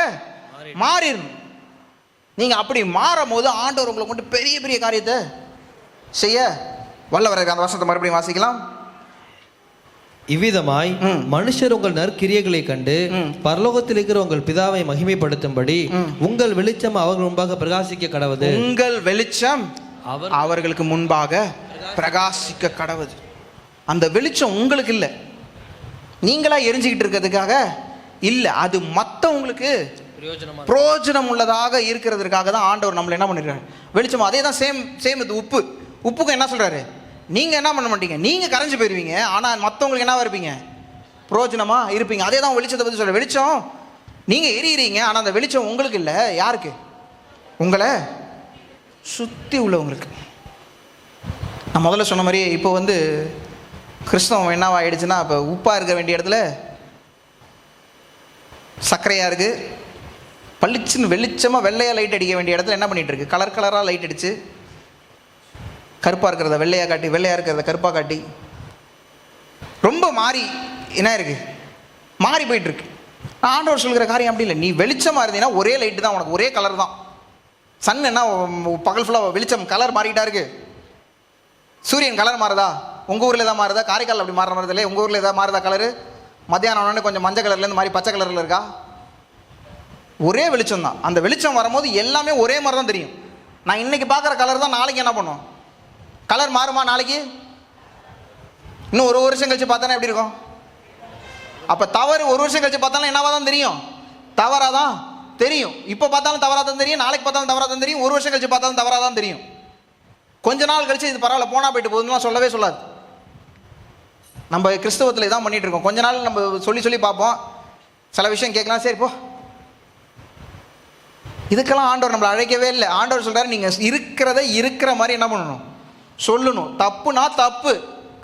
மாறிடணும். நீங்கள் அப்படி மாறும் போது ஆண்டவர் உங்களை கொண்டு பெரிய பெரிய காரியத்தை செய்ய வல்லவராக. அந்த வசனத்தை மறுபடியும் வாசிக்கலாம். இவ்விதமாய் மனுஷர் உங்கள் நற்கிரியைகளை கண்டு பரலோகத்தில் இருக்கிற உங்கள் பிதாவை மகிமைப்படுத்தும்படி உங்கள் வெளிச்சம் அவர்கள் முன்பாக பிரகாசிக்க கடவுது. உங்கள் வெளிச்சம் அவர்களுக்கு முன்பாக பிரகாசிக்க கடவுது. அந்த வெளிச்சம் உங்களுக்கு இல்லை, நீங்களா எரிஞ்சுக்கிட்டு இருக்கிறதுக்காக இல்லை, அது மற்றவங்களுக்கு பிரயோஜனம் உள்ளதாக இருக்கிறதுக்காக தான் ஆண்டவர் நம்மளை என்ன பண்ணிருக்காரு? வெளிச்சம். அதே தான் சேம் இது உப்புக்கும் என்ன சொல்றாரு? நீங்கள் என்ன பண்ண மாட்டீங்க, நீங்கள் கரைஞ்சு போயிருவீங்க, ஆனால் மற்றவங்களுக்கு என்னவா இருப்பீங்க? பிரயோஜனமாக இருப்பீங்க. அதே தான் வெளிச்சத்தை பற்றி சொல்கிற. வெளிச்சம் நீங்கள் எரியிறீங்க, ஆனால் அந்த வெளிச்சம் உங்களுக்கு இல்லை. யாருக்கு? உங்களை சுற்றி உள்ளவங்களுக்கு. நான் முதல்ல சொன்ன மாதிரியே இப்போ கிறிஸ்தவம் என்னவாயிடுச்சுன்னா, இப்போ உப்பாக இருக்க வேண்டிய இடத்துல சர்க்கரையாக இருக்குது. பளிச்சுன்னு வெளிச்சமாக வெள்ளையாக லைட் அடிக்க வேண்டிய இடத்துல என்ன பண்ணிகிட்டு இருக்கு, கலர் கலராக லைட் அடித்து கருப்பாக இருக்கிறத வெள்ளையாக காட்டி, வெள்ளையாக இருக்கிறத கருப்பாக காட்டி ரொம்ப மாறி என்ன இருக்குது, மாறி போயிட்டுருக்கு. ஆண்டவர் சொல்கிற காரியம் அப்படி இல்லை. நீ வெளிச்சமாக இருந்தீங்கன்னா ஒரே லைட்டு தான், உனக்கு ஒரே கலர் தான். சன் என்ன பகல் ஃபுல்லாக வெளிச்சம் கலர் மாறிக்கிட்டா இருக்கு. சூரியன் கலர் மாறுதா? உங்கள் ஊரில் எதாவது மாறுதா? காரைக்கால் அப்படி மாறுற மாதிரி இல்லை. உங்கள் ஊரில் எதாவது மாறுதா கலரு? மத்தியானம் ஆனோடனே கொஞ்சம் மஞ்சள் கலர்லேருந்து மாதிரி பச்சை கலரில் இருக்கா? ஒரே வெளிச்சம் தான். அந்த வெளிச்சம் வரும்போது எல்லாமே ஒரே மாதிரி தான் தெரியும். நான் இன்னைக்கு பார்க்குற கலர் தான் நாளைக்கு என்ன பண்ணும்? கலர் மாறுமா நாளைக்கு? இன்னும் ஒரு வருஷம் கழிச்சு பார்த்தானே எப்படி இருக்கும்? அப்போ தவறு ஒரு வருஷம் கழிச்சு பார்த்தாலும் என்னவா தான் தெரியும்? தவறாக தான் தெரியும். இப்போ பார்த்தாலும் தவறாக தான் தெரியும், நாளைக்கு பார்த்தாலும் தவறாக தான் தெரியும், ஒரு வருஷம் கழிச்சு பார்த்தாலும் தவறாக தான் தெரியும். கொஞ்ச நாள் கழிச்சு இது பரவாயில்ல போனால் போயிட்டு போகுதுலாம் சொல்லவே சொல்லாது. நம்ம கிறிஸ்தவத்தில் இதான் பண்ணிட்டு இருக்கோம். கொஞ்ச நாள் நம்ம சொல்லி சொல்லி பார்ப்போம், சில விஷயம் கேட்கலாம், சரி போ. இதுக்கெல்லாம் ஆண்டவர் நம்மளை அழைக்கவே இல்லை. ஆண்டவர் சொல்கிறார், நீங்கள் இருக்கிறத இருக்கிற மாதிரி என்ன பண்ணணும், சொல்லணும். தப்புனா தப்பு,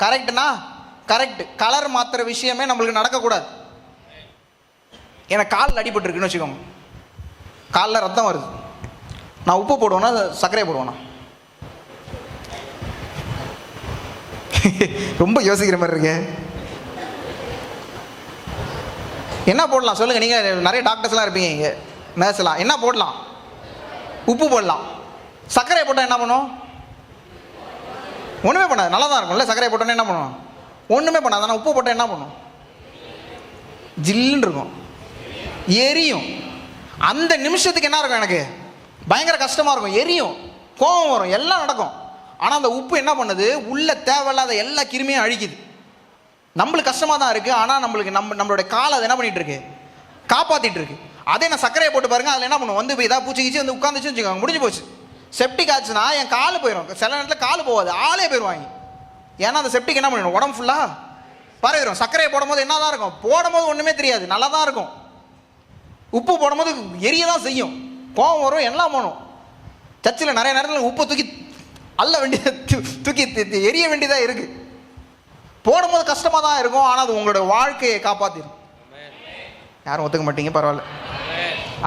கரெக்டுனா கரெக்டு. கலர் மாற்றுற விஷயமே நம்மளுக்கு நடக்கக்கூடாது. எனக்கு காலில் அடிபட்டுருக்குன்னு வச்சுக்கோங்க, காலில் ரத்தம் வருது. நான் உப்பு போடுவேன்னா சர்க்கரையை போடுவேண்ணா? ரொம்ப யோசிக்கிற மாதிரி இருக்கு. என்ன போடலாம் சொல்லுங்கள்? நீங்கள் நிறைய டாக்டர்ஸ்லாம் இருப்பீங்க, இங்கே நர்ஸ்லாம். என்ன போடலாம்? உப்பு போடலாம். சர்க்கரையை போட்டால் என்ன பண்ணும்? ஒன்றுமே பண்ணாது, நல்லா தான் இருக்கும்ல. சர்க்கரையை போட்டோன்னே என்ன பண்ணும்? ஒன்றுமே பண்ணாது. ஆனால் உப்பு போட்டால் என்ன பண்ணும்? ஜில்லுன்னு இருக்கும், எரியும். அந்த நிமிஷத்துக்கு என்ன இருக்கும், எனக்கு பயங்கர கஷ்டமாக இருக்கும், எரியும், கோபம் வரும், எல்லாம் நடக்கும். ஆனால் அந்த உப்பு என்ன பண்ணுது, உள்ள தேவையில்லாத எல்லா கிருமியும் அழிக்குது. நம்மளுக்கு கஷ்டமாக தான் இருக்குது, ஆனால் நம்மளுக்கு நம்மளுடைய காலை அது என்ன பண்ணிகிட்டு இருக்கு, காப்பாற்றிட்டு இருக்கு. அதே நான் சர்க்கரையை போட்டு பாருங்கள், அதில் என்ன பண்ணும், வந்து போய் ஏதாவது பூச்சி கீச்சி வந்து உட்காந்துச்சு வச்சுக்கோங்க, முடிஞ்சு போச்சு. செப்டிக் ஆச்சுன்னா என் கால் போயிடும். சில நேரத்தில் கால் போகாது, ஆளே போயிடுவாங்க. ஏன்னா அந்த செப்டிக் என்ன பண்ணிடும், உடம்பு ஃபுல்லாக பரவிடும். சர்க்கரையை போடும்போது என்ன தான் இருக்கும், போடும்போது ஒன்றுமே தெரியாது, நல்லா தான் இருக்கும். உப்பு போடும்போது எரிய தான் செய்யும், கோவம் வரும், எல்லாம் பண்ணும். சர்ச்சில் நிறைய நேரத்தில் உப்பை தூக்கி அல்ல வேண்டியது, தூக்கி எரிய வேண்டியதாக இருக்குது. போடும்போது கஷ்டமாக தான் இருக்கும், ஆனால் அது உங்களுடைய வாழ்க்கையை காப்பாற்றிடும். யாரும் ஒத்துக்க மாட்டீங்க, பரவாயில்ல.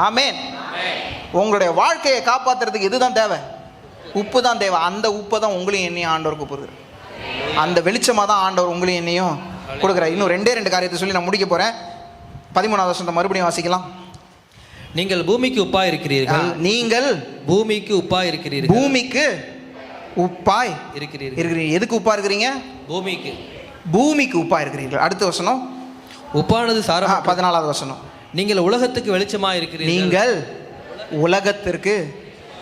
ஆமேன். உங்களுடைய வாழ்க்கையை காப்பாற்றுறதுக்கு இதுதான் தேவை, உப்பு தான் தேவை. அந்த உப்பை தான் உங்களையும் என்னையும் ஆண்டவர் கூப்பிடுறார். அந்த வெளிச்சமாக தான் ஆண்டவர் உங்களையும் என்னையும் கொடுக்குறார். இன்னும் ரெண்டு காரியத்தை சொல்லி நான் முடிக்க போகிறேன். 13வது வசனத்தை மறுபடியும் வாசிக்கலாம். நீங்கள் பூமிக்கு உப்பாய் இருக்கிறீர்கள். நீங்கள் பூமிக்கு உப்பாய் இருக்கிறீர்கள். பூமிக்கு உப்பாய் இருக்கிறீர்கள். எதுக்கு உப்பா இருக்கிறீங்க? பூமிக்கு. பூமிக்கு உப்பா இருக்கிறீர்கள். அடுத்த வசனம், உப்பானது சாரம். 14வது வசனம், நீங்கள் உலகத்துக்கு வெளிச்சமாய் இருக்கிறீர்கள். நீங்கள் உலகத்திற்கு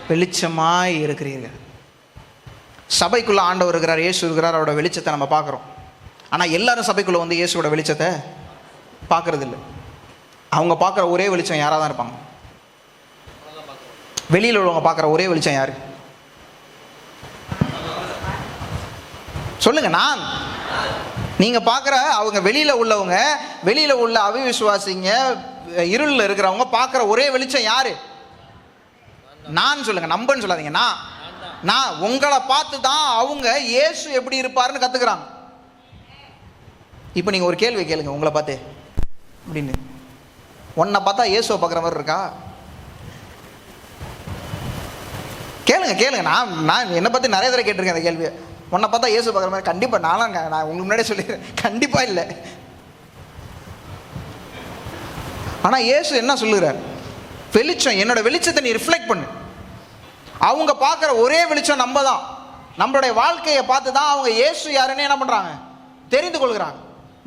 வெளிச்சமாய் இருக்கிறீர்கள். சபைக்குள்ள ஆண்டவர் இருக்கிறார், இயேசு இருக்கிறார், அவரோட வெளிச்சத்தை நம்ம பார்க்குறோம். ஆனால் எல்லாரும் சபைக்குள்ள வந்து இயேசுவோட வெளிச்சத்தை பார்க்கறது இல்லை. அவங்க பார்க்குற ஒரே வெளிச்சம் யாராக தான் இருப்பாங்க. வெளியில் உள்ளவங்க பார்க்குற ஒரே வெளிச்சம் யாரு சொல்லுங்க? நான். நீங்க பார்க்குற அவங்க வெளியில் உள்ளவங்க, வெளியில் உள்ள அவிவிசுவாசிங்க, இருளில் இருக்கிறவங்க பார்க்குற ஒரே வெளிச்சம் யாரு? நான். சொல்லுங்க, நம்பன்னு சொல்லாதீங்க. நான் உங்களை பார்த்து தான் அவங்க இயேசு எப்படி இருப்பாருன்னு கற்றுக்குறாங்க. இப்போ நீங்கள் ஒரு கேள்வி கேளுங்க, உங்களை பார்த்து அப்படின்னு, உன்னை பார்த்தா இயேசுவை பார்க்குற மாதிரி இருக்கா? கேளுங்க. நான் என்னை பற்றி நிறைய தடவை கேட்டிருக்கேன் அந்த கேள்வியை. உன்னை பார்த்தா இயேசு பார்க்குற மாதிரி? கண்டிப்பாக நான் உங்களுக்கு முன்னாடியே சொல்லிடுறேன், கண்டிப்பாக இல்லை. ஆனால் இயேசு என்ன சொல்லுகிறார்? வெளிச்சம், என்னோட வெளிச்சத்தை நீ ரிஃப்ளெக்ட் பண்ணு. அவங்க பார்க்குற ஒரே வெளிச்சம் நம்ம தான். நம்மளுடைய வாழ்க்கையை பார்த்து தான் அவங்க இயேசு யாருன்னு என்ன பண்ணுறாங்க, தெரிந்து கொள்கிறாங்க.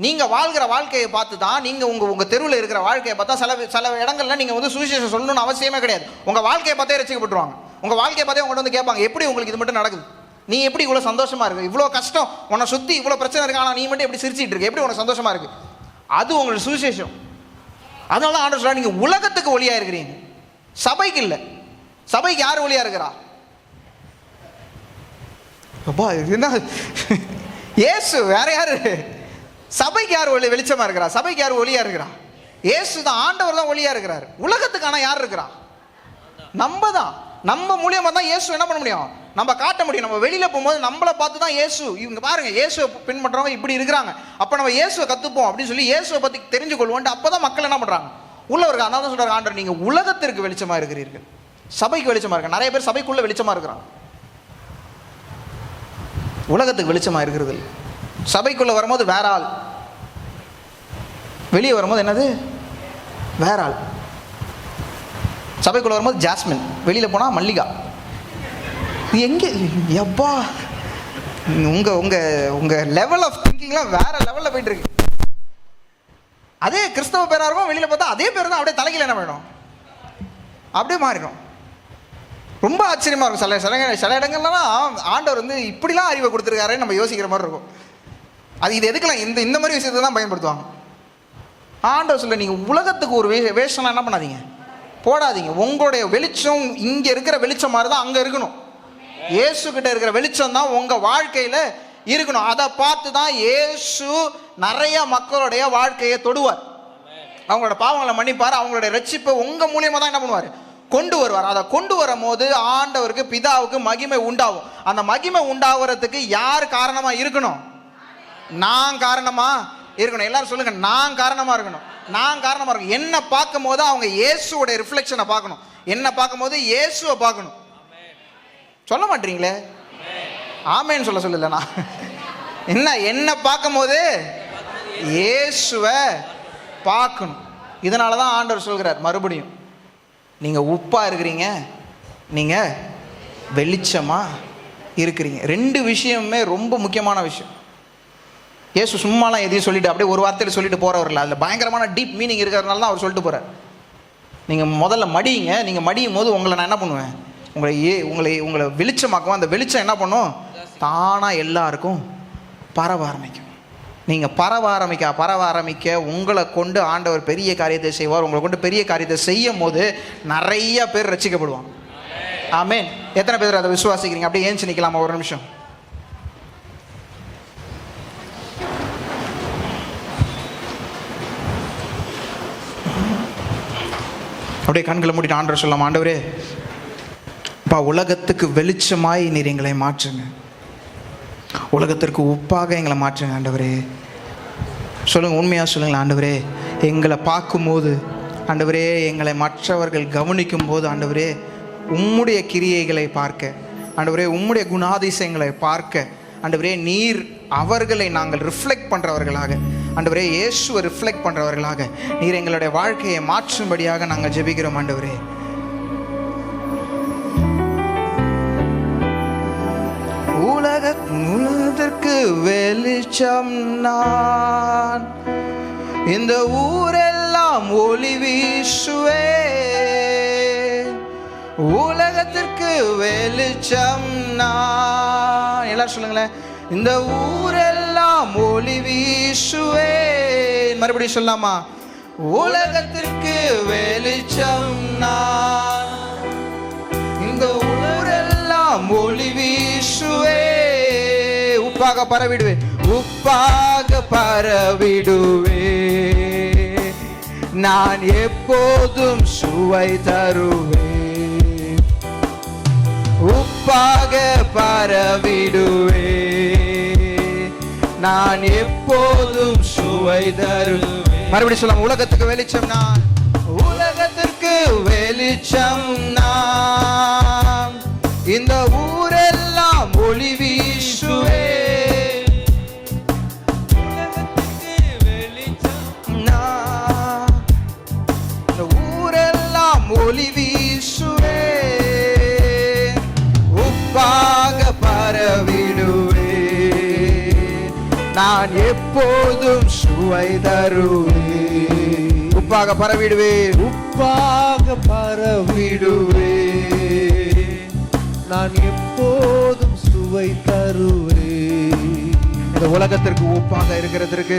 நீங்கள் வாழ்கிற வாழ்க்கையை பார்த்து தான், நீங்கள் உங்கள் தெருவில் இருக்கிற வாழ்க்கையை பார்த்தா சில இடங்கள்ல நீங்கள் வந்து சுவிசேஷம் சொல்லணும்னு அவசியமே கிடையாது. உங்கள் வாழ்க்கையை பார்த்தே ரசிக்கப்பட்டுருவாங்க. உங்கள் வாழ்க்கையை பார்த்தே உங்கள்கிட்ட வந்து கேட்பாங்க, எப்படி உங்களுக்கு இது மட்டும் நடக்குது? நீ எப்படி இவ்வளோ சந்தோஷமா இருக்கு? இவ்வளோ கஷ்டம் உன்னை சுற்றி, இவ்வளோ பிரச்சனை இருக்கு, ஆனால் நீ மட்டும் எப்படி சிரிச்சிட்டு இருக்கு? எப்படி உனக்கு சந்தோஷமா இருக்கு? அது உங்களுக்கு சுவிசேஷம். அதனால தான் ஆண்டவர் சொல்றார், நீங்கள் உலகத்துக்கு ஒளியாக இருக்கிறீங்க, சபைக்கு இல்லை. சபைக்கு யார் ஒளியாக இருக்கிறா? அப்பா என்ன இயேசு, வேற யாரு? சபைக்கு யார் வெளிச்சமா இருக்கிறா? சபைக்கு யார் ஒளியா இருக்கிறா? இயேசு தான், ஆண்டவர் தான் ஒளியா இருக்கிறார். உலகத்துக்கான யார் இருக்கிறா? நம்ம தான். நம்ம மூலியமா தான் இயேசு என்ன பண்ண முடியும்? நம்ம காட்ட முடியும். நம்ம வெளியில போகும்போது நம்மளை பார்த்து தான் இயேசு, இவங்க பாருங்க இயேசுவை பின்பற்றவங்க இப்படி இருக்கிறாங்க, அப்போ நம்ம இயேசுவை கற்றுப்போம் அப்படின்னு சொல்லி இயேசுவை பற்றி தெரிஞ்சு கொள்வோம். அப்போ தான் மக்கள் என்ன பண்ணுறாங்க, உள்ள இருக்க. அதனால தான் சொல்கிறாங்க ஆண்டவர், நீங்கள் உலகத்திற்கு வெளிச்சமாக இருக்கிறீர்கள், சபைக்கு வெளிச்சமாக இருக்க. நிறைய பேர் சபைக்குள்ளே வெளிச்சமாக இருக்கிறாங்க, உலகத்துக்கு வெளிச்சமாக இருக்கிறது. சபைக்குள்ளே வரும்போது வேற ஆள், வெளியே வரும்போது என்னது வேற ஆள். சபைக்குள்ளே வரும்போது ஜாஸ்மின், வெளியில் போனால் மல்லிகா. எங்கே எப்பா உங்கள் லெவல் ஆஃப் திங்கிங்லாம் வேற லெவலில் போயிட்டு இருக்கு. அதே கிறிஸ்தவ பேராக இருக்கும், வெளியில் பார்த்தா அதே பேர் தான் அப்படியே தலையில் என்ன பண்ணணும், அப்படியே மாறிடும். ரொம்ப ஆச்சரியமாக இருக்கும். சில இடங்கள்லாம் ஆண்டவர் வந்து இப்படிலாம் அறிவை கொடுத்துருக்காருன்னு நம்ம யோசிக்கிற மாதிரி இருக்கும். அது இது எதுக்கெல்லாம் இந்த மாதிரி விஷயத்தை தான் பயன்படுத்துவாங்க. ஆண்டவர் சொல்ல, நீங்கள் உலகத்துக்கு ஒரு வேஷம்லாம் என்ன பண்ணாதீங்க, போடாதீங்க. உங்களுடைய வெளிச்சம் இங்கே இருக்கிற வெளிச்சம் மாதிரி தான் அங்கே இருக்கணும். இயேசு கிட்ட இருக்கிற வெளிச்சம் தான் உங்கள் வாழ்க்கையில் இருக்கணும். அதை பார்த்து தான் இயேசு நிறைய மக்களுடைய வாழ்க்கையை தொடுவார், அவங்களோட பாவங்களை மன்னிப்பார், அவங்களுடைய ரட்சிப்பை உங்கள் மூலியமாக தான் என்ன பண்ணுவார், கொண்டு வருவார். அதை கொண்டு வரும் போது ஆண்டவருக்கு பிதாவுக்கு மகிமை உண்டாகும். அந்த மகிமை உண்டாகிறதுக்கு யார் காரணமா இருக்கணும், நான் காரணமா இருக்கணும். எல்லாரும் சொல்லுங்க, நான் காரணமா இருக்கணும். நான் காரணமா இருக்கணும். என்ன பார்க்கும் போது அவங்க இயேசுவோட ரிஃப்ளெக்ஷனை பார்க்கணும், என்ன பார்க்கும் போது இயேசுவை பார்க்கணும். சொல்ல மாட்டீங்களே ஆமேன்னு சொல்லலண்ணா. என்ன பார்க்கும் போது இயேசுவை பார்க்கணும். இதனால தான் ஆண்டவர் சொல்கிறார் மறுபடியும், நீங்கள் உப்பாக இருக்கிறீங்க, நீங்கள் வெளிச்சமாக இருக்கிறீங்க. ரெண்டு விஷயமுமே ரொம்ப முக்கியமான விஷயம். இயேசு சும்மாலாம் எதையும் சொல்லிட்டு அப்படியே ஒரு வார்த்தையில் சொல்லிட்டு போகிறவரில்ல, அதில் பயங்கரமான டீப் மீனிங் இருக்கிறதுனால தான் அவர் சொல்லிட்டு போகிறார். நீங்கள் முதல்ல மடியுங்க, நீங்கள் மடியும் போது உங்களை நான் என்ன பண்ணுவேன், உங்களை வெளிச்சமாக்குவோம். அந்த வெளிச்சம் என்ன பண்ணும், தானாக எல்லாருக்கும் பரவ ஆரம்பிக்கும். நீங்கள் பரவ ஆரம்பிக்க உங்களை கொண்டு ஆண்டவர் பெரிய காரியத்தை செய்வார். உங்களை கொண்டு பெரிய காரியத்தை செய்யும் போது நிறைய பேர் ரட்சிக்கப்படுவாங்க. ஆமென். எத்தனை பேர் அதை விசுவாசிக்கிறீங்க? அப்படியே ஏஞ்சி நிற்கலாமா ஒரு நிமிஷம்? அப்படியே கண்களை மூடிட்டு ஆண்டவர் சொல்லலாம், ஆண்டவரே அப்பா, உலகத்துக்கு வெளிச்சமாய் நீர் எங்களை மாற்றுங்க, உலகத்திற்கு உப்பாக எங்களை மாற்றுங்க ஆண்டவரே. சொல்லுங்கள், உண்மையாக சொல்லுங்களேன் ஆண்டவரே. எங்களை பார்க்கும்போது ஆண்டவரே, எங்களை மற்றவர்கள் கவனிக்கும் போது ஆண்டவரே, உம்முடைய கிரியைகளை பார்க்க ஆண்டவரே, உம்முடைய குணாதிசயங்களை பார்க்க ஆண்டவரே, நீர் அவர்களை நாங்கள் ரிஃப்ளெக்ட் பண்ணுறவர்களாக ஆண்டவரே, இயேசுவை ரிஃப்ளெக்ட் பண்ணுறவர்களாக நீர் எங்களுடைய வாழ்க்கையை மாற்றும்படியாக நாங்கள் ஜெபிக்கிறோம் ஆண்டவரே. உலகத்திற்கு வெளிச்சம் நான், இந்த ஊரெல்லாம் ஒளி வீசுவே. உலகத்திற்கு வெளிச்சம் நான், எல்லாரும் சொல்லுங்களேன், இந்த ஊரெல்லாம் ஒளி வீசுவே. மறுபடியும் சொல்லலாமா? உலகத்திற்கு வெளிச்சம் நான், இந்த ஊரெல்லாம் ஒளி வீசுவே. உப்பாக பரவிடுவே, உப்பாக பரவிடுவே. நான் எப்போதும் சுவை தருவே, உப்பாக பரவிடுவே. நான் எப்போதும் சுவை தருவே. மறுபடியும் சொல்லலாம், உலகத்துக்கு வெளிச்சம் நான், உலகத்திற்கு வெளிச்சம் நான், இந்த ஊரெல்லாம் ஒளி வீசுவே. உலகத்துக்கு வெளிச்சம் நான், இந்த ஊரெல்லாம் ஒளி வீசுவே. உப்பாக பரவிடுவே, நான் எப்போதும் சுவை தருவே. உப்பாக பரவிடுவே, உப்பாக பரவிடுவே. நான் எப்போதும் சுவை தருவே. இந்த உலகத்திற்கு உப்பாக இருக்கிறதற்கு,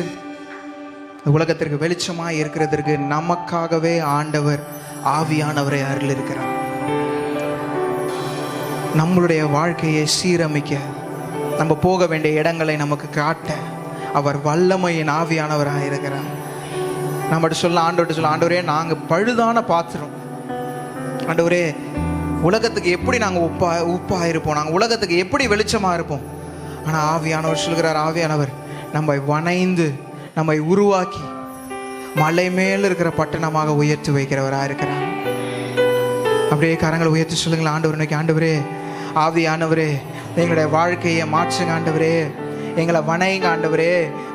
இந்த உலகத்திற்கு வெளிச்சமாய் இருக்கிறதற்கு நமக்காகவே ஆண்டவர் ஆவியானவரை அருள் இருக்கிறார். நம்மளுடைய வாழ்க்கையை சீரமைக்க, நம்ம போக வேண்டிய இடங்களை நமக்கு காட்ட அவர் வல்லமையின் ஆவியானவராக இருக்கிறார். நம்மகிட்ட சொல்ல, ஆண்டவர்கிட்ட சொல்ல, ஆண்டவரே நாங்கள் பழுதான பாத்திரம், ஆண்டவரே உலகத்துக்கு எப்படி நாங்கள் உப்பா இருப்போம், நாங்கள் உலகத்துக்கு எப்படி வெளிச்சமாக இருப்போம். ஆனால் ஆவியானவர் சொல்கிறார், ஆவியானவர் நம்மை வணைந்து நம்மை உருவாக்கி மலை மேல் இருக்கிற பட்டணமாக உயர்த்தி வைக்கிறவராக இருக்கிறார். அப்படியே கரங்களை உயர்த்தி சொல்லுங்களேன், ஆண்டவர் இன்னைக்கு ஆண்டவரே, ஆவியானவரே எங்களுடைய வாழ்க்கையை மாற்றுங்க ஆண்டவரே, எங்களை வணைங்க ஆண்டவரே,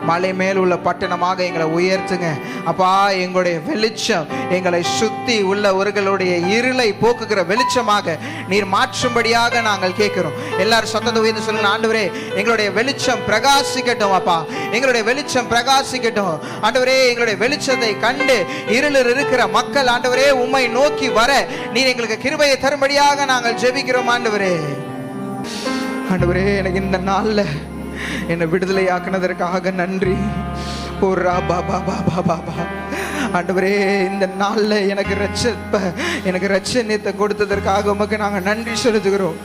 மலை மேல் உள்ள பட்டணமாக எங்களை உயர்த்துங்க அப்பா. எங்களுடைய வெளிச்சம் எங்களை சுத்தி உள்ளவர்களுடைய இருளை போக்குகிற வெளிச்சமாக நீர் மாற்றும்படியாக நாங்கள் கேட்கிறோம். எல்லாரும் சத்தத்தை உயர்ந்து சொல்லுங்க, ஆண்டவரே எங்களுடைய வெளிச்சம் பிரகாசிக்கட்டும் அப்பா, எங்களுடைய வெளிச்சம் பிரகாசிக்கட்டும் ஆண்டவரே. எங்களுடைய வெளிச்சத்தை கண்டு இருளில் இருக்கிற மக்கள் ஆண்டவரே உம்மை நோக்கி வர நீர் எங்களுக்கு கிருபையை தரும்படியாக நாங்கள் ஜெபிக்கிறோம் ஆண்டவரே. ஆண்டவரே எனக்கு இந்த நாள்ல என்னை விடுதலை ஆக்குனதற்காக நன்றி. ஆண்டவரே இந்த நாள்ல எனக்கு ரட்சணியத்தை கொடுத்ததற்காக உமக்கு நாங்க நன்றி செலுத்துகிறோம்.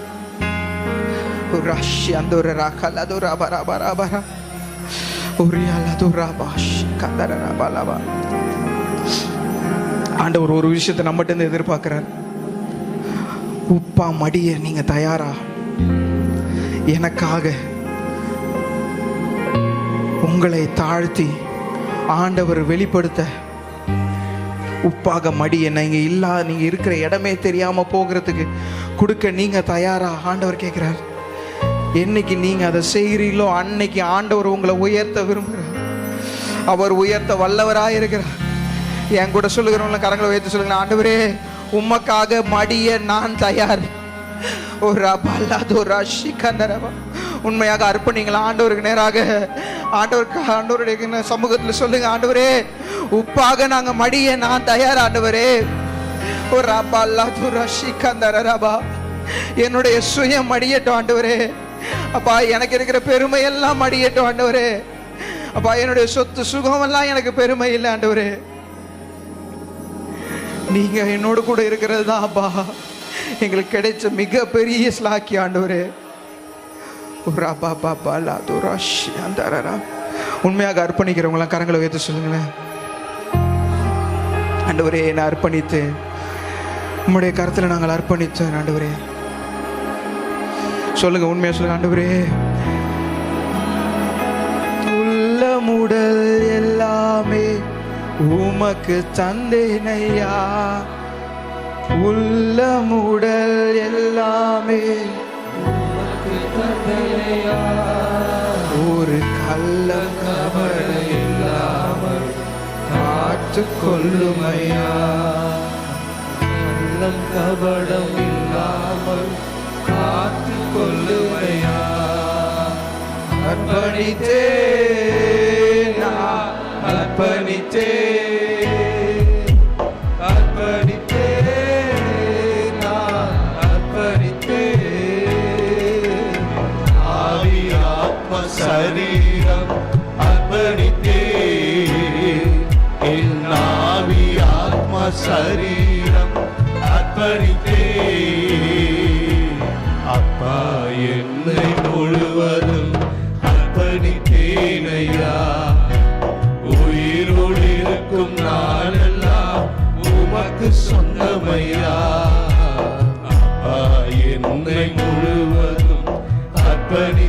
ஆண்டவர் ஒரு விஷயத்தை நம்மகிட்ட இருந்து எதிர்பார்க்கிறார். உப்பா மடிய நீங்க தயாரா? எனக்காக உங்களை தாழ்த்தி ஆண்டவர் வெளிப்படுத்த உப்பாக மடி என்ன நீங்க இருக்கிற இடமே தெரியாம போகிறதுக்கு கொடுக்க நீங்க தயாரா? ஆண்டவர் கேட்கிறார். என்னைக்கு நீங்க அதை செய்கிறீங்களோ அன்னைக்கு ஆண்டவர் உங்களை உயர்த்த விரும்புகிறார். அவர் உயர்த்த வல்லவராக இருக்கிறார். என் கூட சொல்லுகிறவங்களை கரங்களை உயர்த்த சொல்லுங்க, ஆண்டவரே உமக்காக மடிய நான் தயார். உண்மையாக அர்ப்பணிங்களா ஆண்டவருக்கு நேராக, ஆண்டவருடைய சமூகத்தில் சொல்லுங்க, ஆண்டவரே உப்பாக நாங்க மடிய நான் தயார் ஆண்டவரே. என்னுடைய சுயம் மடியட்டும் ஆண்டவரே அப்பா, எனக்கு இருக்கிற பெருமை எல்லாம் மடியட்டும் ஆண்டவரே அப்பா. என்னுடைய சொத்து சுகம் எல்லாம் எனக்கு பெருமை இல்லை ஆண்டவரே, நீங்க என்னோடு கூட இருக்கிறது தான் அப்பா எங்களுக்கு கிடைச்ச மிகப்பெரிய ஸ்லாக்கி ஆண்டவரே. உண்மையாக அர்ப்பணிக்கிறவங்களாம் கரங்களை உயர்த்தி சொல்லுங்களேன், ஆண்டவரே என்னை அர்ப்பணித்து உம்முடைய கருத்துல நாங்கள் அர்ப்பணித்தோம் ஆண்டவரே. சொல்லுங்க, உண்மையா சொல்லுங்க, ஆண்டவரே உள்ளமுடல் எல்லாமே உமக்கு தந்தேனையா, உள்ளமுடல் எல்லாமே உமக்கு தந்தேனையா, ஒரு கள்ளம் கபடம் இல்லாமல் காத்து கொள்ளுமையா, கள்ளம் கபடம் இல்லாமல் காத்து கொள்ளுமையா, அர்ப்பணித்தே நான் அர்ப்பணித்தே அர்ப்பணித்தே நான் அர்ப்பணித்தே, ஆவி ஆத்ம சரீரம் அர்ப்பணித்தே, என் ஆவி ஆத்ம சரீரம் அர்ப்பணித்தே, அப்பா என்னை முழுவதும் அர்ப்பணித்தேனையா, உயிரோடு இருக்கும் நாளெல்லாம் உமக்கு சொந்தமையா, அப்பா என்னை முழுவதும் அர்ப்பணி